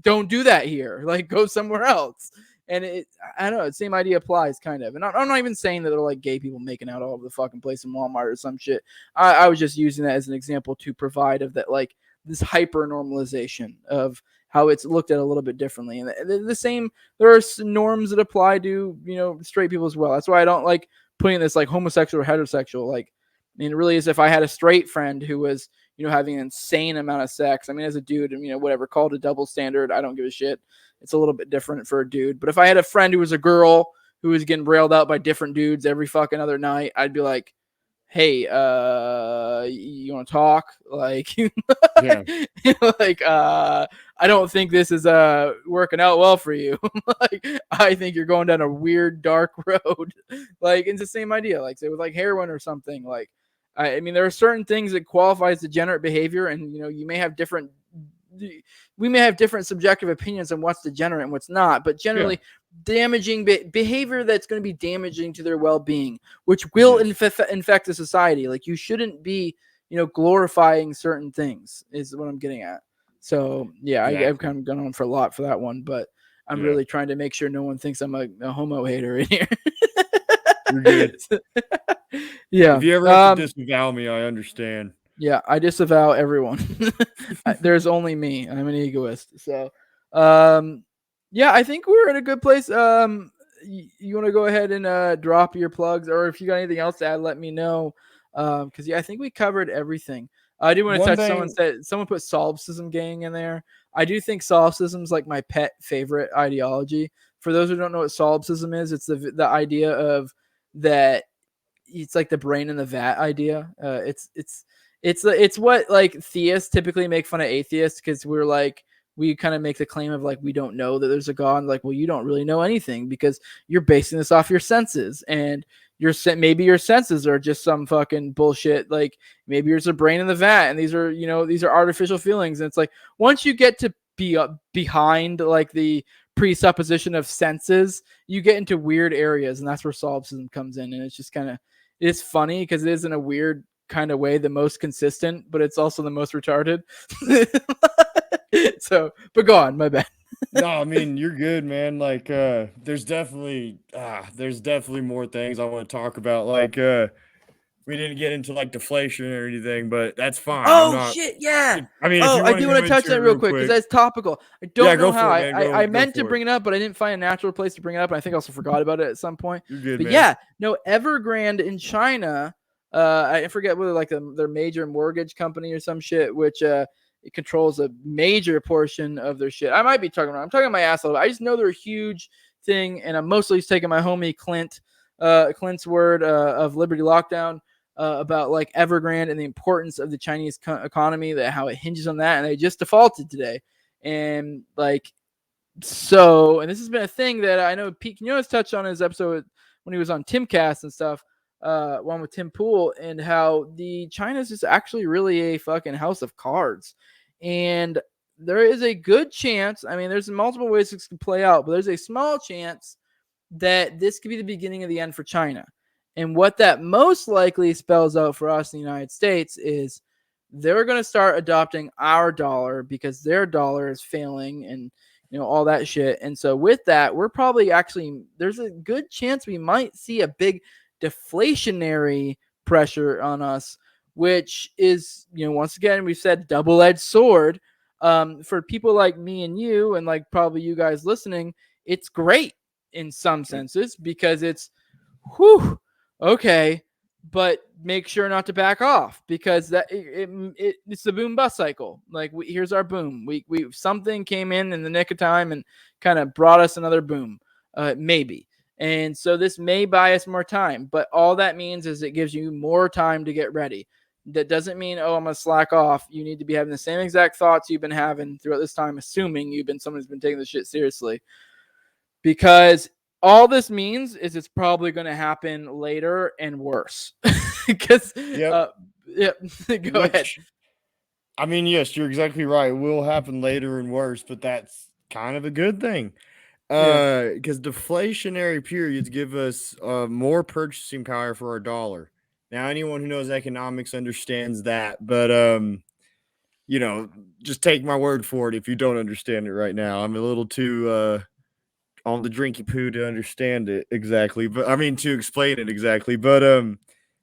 don't do that here. Like go somewhere else. And I don't know, the same idea applies kind of. And I'm not even saying that they're like gay people making out all over the fucking place in Walmart or some shit. I was just using that as an example to provide of that, like this hyper normalization of how it's looked at a little bit differently. And the same, there are norms that apply to, straight people as well. That's why I don't like putting this like homosexual or heterosexual. Like, I mean, it really is if I had a straight friend who was, having an insane amount of sex. I mean, as a dude, whatever, called a double standard, I don't give a shit. It's a little bit different for a dude. But if I had a friend who was a girl who was getting railed out by different dudes every fucking other night, I'd be like, hey, you want to talk? Like, like, I don't think this is working out well for you. Like, I think you're going down a weird, dark road. Like, it's the same idea. Like, say with like heroin or something. Like, I mean, there are certain things that qualify as degenerate behavior, and we may have different subjective opinions on what's degenerate and what's not, but generally damaging behavior that's going to be damaging to their well-being, which will infect the society. Like you shouldn't be, glorifying certain things is what I'm getting at. So I've kind of gone on for a lot for that one, but I'm really trying to make sure no one thinks I'm a homo hater in here. You're good. Yeah. If you ever have to disavow me, I understand. Yeah, I disavow everyone. There's only me. I'm an egoist. So, Yeah, I think we're in a good place. You want to go ahead and drop your plugs, or if you got anything else to add, let me know. Because I think we covered everything. I do want to One touch. thing, Someone put solipsism gang in there. I do think solipsism is like my pet favorite ideology. For those who don't know what solipsism is, it's the idea of that it's like the brain in the vat idea. It's what like theists typically make fun of atheists because we're like we kind of make the claim of like we don't know that there's a god. Like, well, you don't really know anything because you're basing this off your senses, and maybe your senses are just some fucking bullshit. Like maybe there's a brain in the vat, and these are artificial feelings. And it's like once you get to be behind like the presupposition of senses, you get into weird areas, and that's where solipsism comes in. And it's just kind of it's funny because it is in a weird kind of way the most consistent, but it's also the most retarded. So, but go on, my bad. no, I mean you're good, man. Like, there's definitely more things I want to talk about. Like, we didn't get into like deflation or anything, but that's fine. I'm Oh not. shit, yeah. I mean, if Oh, you I want to do go want to touch into it that real real quick because quick, that's topical. I yeah, don't know go how. for it, man. I Go meant to for it. bring it up, but I didn't find a natural place to bring it up, and I think I also forgot about it at some point. You're good, But man. yeah, no, Evergrande in China. I forget whether like their major mortgage company or some shit, which it controls a major portion of their shit. I might be talking wrong. I'm talking my ass a little bit. I just know they're a huge thing, and I'm mostly just taking my homie Clint's word of Liberty Lockdown. About like Evergrande and the importance of the Chinese economy, that how it hinges on that, and they just defaulted today. And like so, and this has been a thing that I know Pete Quinones touched on in his episode when he was on Timcast and stuff, one with Tim Pool, and how the China's is actually really a fucking house of cards. And there is a good chance, I mean, there's multiple ways this can play out, but there's a small chance that this could be the beginning of the end for China. And what that most likely spells out for us in the United States is they're going to start adopting our dollar because their dollar is failing and all that shit. And so with that, we're probably actually there's a good chance we might see a big deflationary pressure on us, which is, once again, we've said double-edged sword. For people like me and you, and like probably you guys listening, it's great in some senses because it's okay, but make sure not to back off because it's the boom bust cycle. Like here's our boom. We something came in the nick of time and kind of brought us another boom, maybe. And so this may buy us more time, but all that means is it gives you more time to get ready. That doesn't mean, oh, I'm gonna slack off. You need to be having the same exact thoughts you've been having throughout this time, assuming you've been someone who's been taking this shit seriously. Because all this means is it's probably going to happen later and worse. Because, Yep. Go ahead. I mean, yes, you're exactly right. It will happen later and worse, but that's kind of a good thing. Because deflationary periods give us more purchasing power for our dollar. Now, anyone who knows economics understands that, but just take my word for it if you don't understand it right now. I'm a little too on the drinky poo to understand it exactly, but I mean to explain it exactly. But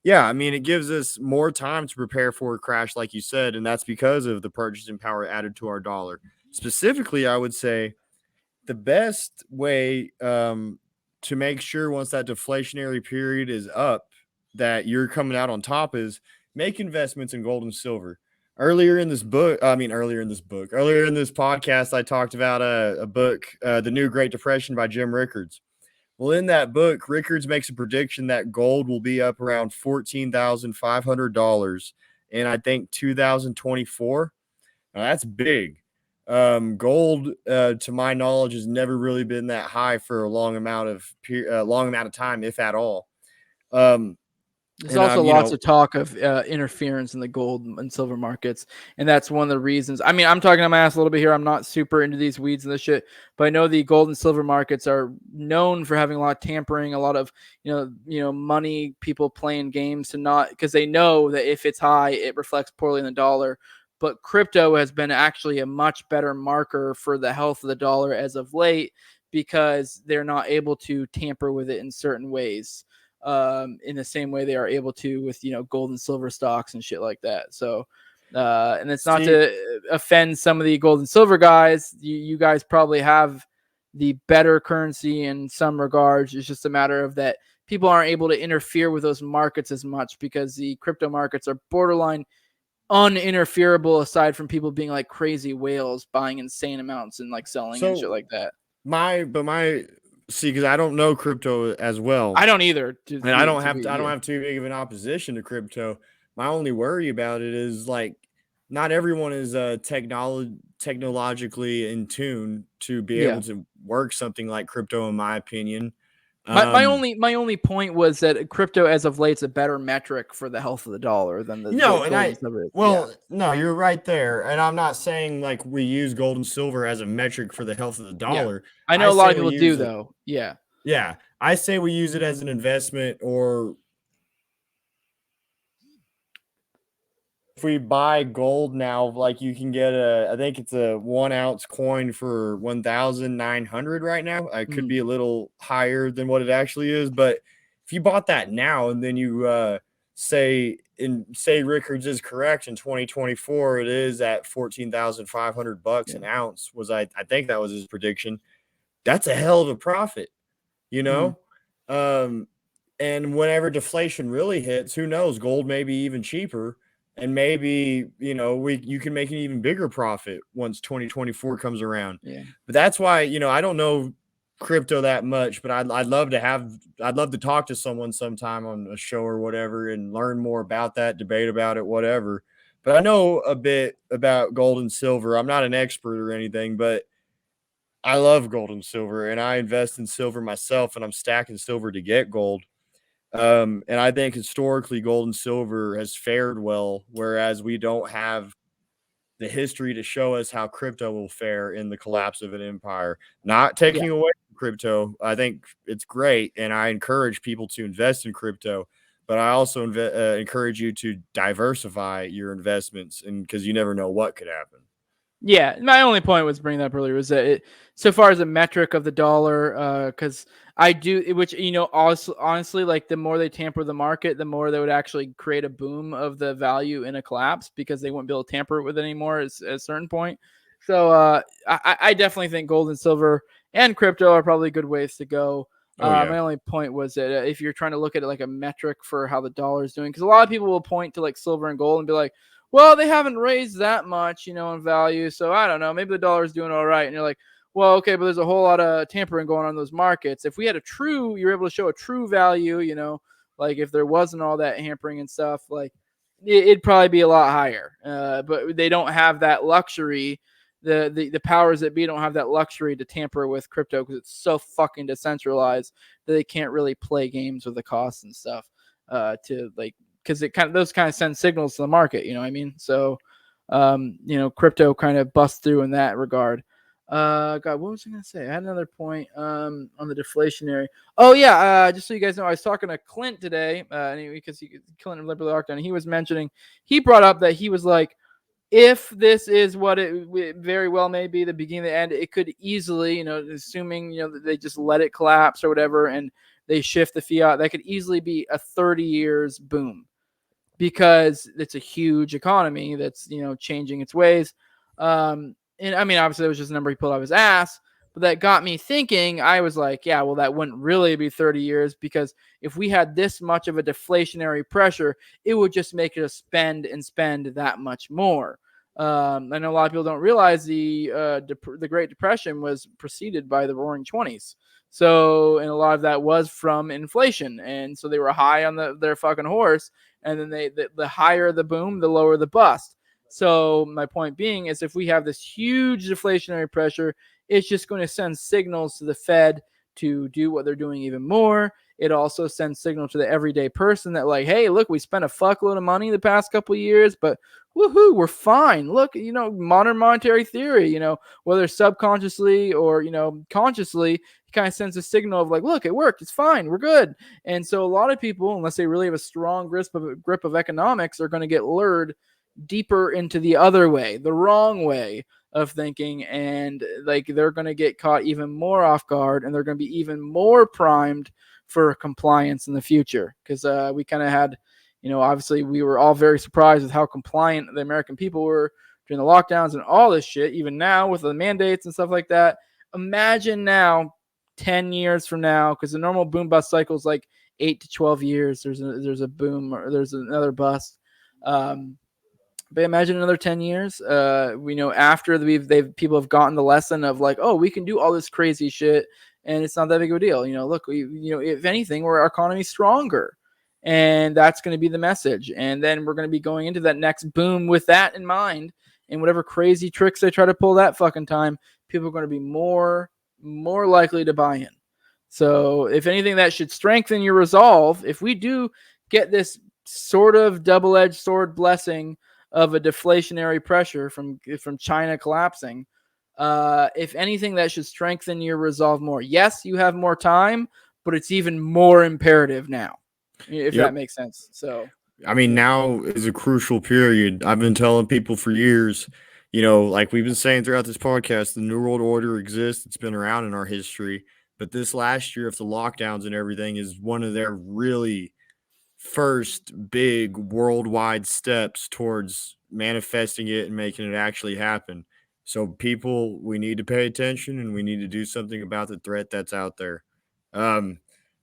yeah, I mean it gives us more time to prepare for a crash, like you said, and that's because of the purchasing power added to our dollar. Specifically, I would say the best way to make sure once that deflationary period is up that you're coming out on top is make investments in gold and silver. Earlier in this podcast, I talked about a book, The New Great Depression by Jim Rickards. Well, in that book, Rickards makes a prediction that gold will be up around $14,500 in, I think, 2024. Now, that's big. Gold, to my knowledge, has never really been that high for a long amount of time, if at all. There's also lots of talk of interference in the gold and silver markets, and that's one of the reasons. I mean, I'm talking on my ass a little bit here. I'm not super into these weeds and this shit, but I know the gold and silver markets are known for having a lot of tampering, a lot of money, people playing games to not because they know that if it's high, it reflects poorly in the dollar. But crypto has been actually a much better marker for the health of the dollar as of late because they're not able to tamper with it in certain ways. In the same way they are able to with gold and silver stocks and shit like that. So and it's not to offend some of the gold and silver guys. You guys probably have the better currency in some regards. It's just a matter of that people aren't able to interfere with those markets as much because the crypto markets are borderline uninterferable aside from people being like crazy whales buying insane amounts and like selling and shit like that. Because I don't know crypto as well. I don't either. And I don't have too big of an opposition to crypto. My only worry about it is like not everyone is technologically in tune to be able to work something like crypto, in my opinion. My only point was that crypto as of late is a better metric for the health of the dollar than the gold and silver. No, you're right there, and I'm not saying like we use gold and silver as a metric for the health of the dollar. I know a lot of people do though. Yeah, I say we use it as an investment, or if we buy gold now, like you can get I think it's a 1 ounce coin for 1,900 right now. It could be a little higher than what it actually is, but if you bought that now and then you say Rickards is correct, in 2024 it is at $14,500 an ounce. I think that was his prediction. That's a hell of a profit, you know. And whenever deflation really hits, who knows, gold may be even cheaper. And maybe, you can make an even bigger profit once 2024 comes around. Yeah. But that's why, I don't know crypto that much, but I'd love to talk to someone sometime on a show or whatever and learn more about that, debate about it, whatever. But I know a bit about gold and silver. I'm not an expert or anything, but I love gold and silver, and I invest in silver myself, and I'm stacking silver to get gold. And I think historically gold and silver has fared well, whereas we don't have the history to show us how crypto will fare in the collapse of an empire. Not taking away from crypto. I think it's great, and I encourage people to invest in crypto, but I also encourage you to diversify your investments, and because you never know what could happen. Yeah, my only point was bringing that up earlier was that so far as a metric of the dollar, because I do, which honestly, like the more they tamper the market, the more they would actually create a boom of the value in a collapse because they wouldn't be able to tamper it with it anymore at a certain point. So I definitely think gold and silver and crypto are probably good ways to go. My only point was that if you're trying to look at it like a metric for how the dollar is doing, because a lot of people will point to like silver and gold and be like, well, they haven't raised that much, in value. So I don't know. Maybe the dollar is doing all right. And you're like, well, okay, but there's a whole lot of tampering going on in those markets. If we had you're able to show a true value, like if there wasn't all that hampering and stuff, like it'd probably be a lot higher. But they don't have that luxury. The powers that be don't have that luxury to tamper with crypto because it's so fucking decentralized that they can't really play games with the costs and stuff because those kind of send signals to the market, you know what I mean? So, crypto kind of busts through in that regard. God, what was I going to say? I had another point on the deflationary. Oh, yeah. Just so you guys know, I was talking to Clint today because Clint and Liberty Lockdown. He was mentioning, he brought up that he was like, if this is what it very well may be, the beginning, the end, it could easily, assuming, that they just let it collapse or whatever, and they shift the fiat, that could easily be a 30 years boom. Because it's a huge economy that's changing its ways, and I mean obviously it was just a number he pulled out of his ass, but that got me thinking. I was like, yeah, well that wouldn't really be 30 years because if we had this much of a deflationary pressure, it would just make us spend that much more. I know a lot of people don't realize the Great Depression was preceded by the Roaring 20s. So, and a lot of that was from inflation, and so they were high on their fucking horse. And then the higher the boom, the lower the bust. So my point being is if we have this huge deflationary pressure, it's just going to send signals to the Fed to do what they're doing even more. It also sends signal to the everyday person that like, hey, look, we spent a fuckload of money the past couple of years, but woohoo, we're fine. Look, modern monetary theory, whether subconsciously or, consciously, kind of sends a signal of like, look, it worked. It's fine. We're good. And so a lot of people, unless they really have a strong grip of economics, are going to get lured deeper into the other way, the wrong way of thinking. And like, they're going to get caught even more off guard, and they're going to be even more primed for compliance in the future. Because we kind of had, obviously we were all very surprised with how compliant the American people were during the lockdowns and all this shit, even now with the mandates and stuff like that. imagine now 10 years from now, because the normal boom bust cycle is like 8 to 12 years. There's a boom or there's another bust. But imagine another 10 years. We know after people have gotten the lesson of like, oh, we can do all this crazy shit and it's not that big of a deal. Look, if anything, our economy's stronger. And that's going to be the message. And then we're going to be going into that next boom with that in mind. And whatever crazy tricks they try to pull that fucking time, people are going to be more likely to buy in. So if anything, that should strengthen your resolve. If we do get this sort of double-edged sword blessing of a deflationary pressure from China collapsing, if anything, that should strengthen your resolve more. Yes, you have more time, but it's even more imperative now, if that makes sense. So, I mean, now is a crucial period. I've been telling people for years, like we've been saying throughout this podcast, the New World Order exists. It's been around in our history. But this last year, if the lockdowns and everything is one of their really first big worldwide steps towards manifesting it and making it actually happen. So people, we need to pay attention and we need to do something about the threat that's out there. I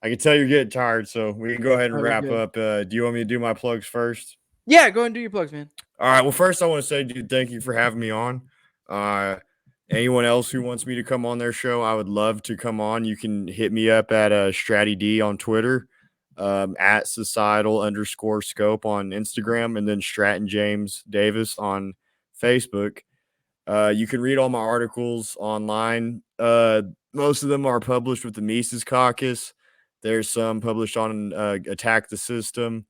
can tell you're getting tired, so we can go ahead and wrap up. Do you want me to do my plugs first? Yeah, go ahead and do your plugs, man. All right. Well, first I want to say, dude, thank you for having me on. Anyone else who wants me to come on their show, I would love to come on. You can hit me up at Stratty D on Twitter, at societal_scope on Instagram, and then Stratton James Davis on Facebook. You can read all my articles online. Most of them are published with the Mises Caucus. There's some published on Attack the System,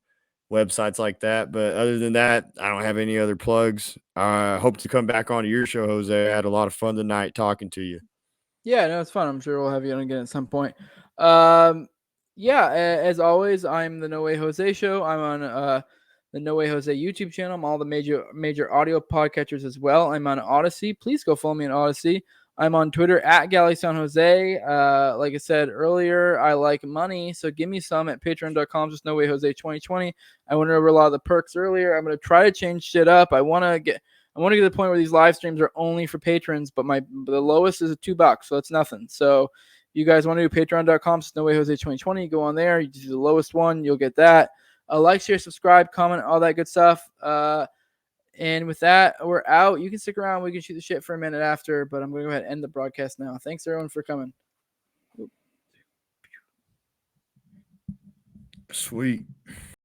websites like that. But other than that, I don't have any other plugs. I hope to come back onto your show, Jose. I had a lot of fun tonight talking to you. Yeah, no, it's fun. I'm sure we'll have you on again at some point. Yeah, as always, I'm the No Way Jose Show. I'm on the No Way Jose YouTube channel. I'm all the major audio podcatchers as well. I'm on Odyssey. Please go follow me on Odyssey. I'm on Twitter at Gally San Jose. Like I said earlier, I like money, so give me some at patreon.com, just No Way Jose 2020. I went over a lot of the perks earlier. I'm going to try to change shit up. I want to get to the point where these live streams are only for patrons, but the lowest is $2, so that's nothing. So you guys want to do patreon.com, No Way Jose 2020, go on there. You do the lowest one, you'll get that. Like, share, subscribe, comment, all that good stuff. And with that, we're out. You can stick around. We can shoot the shit for a minute after, but I'm going to go ahead and end the broadcast now. Thanks, everyone, for coming. Sweet.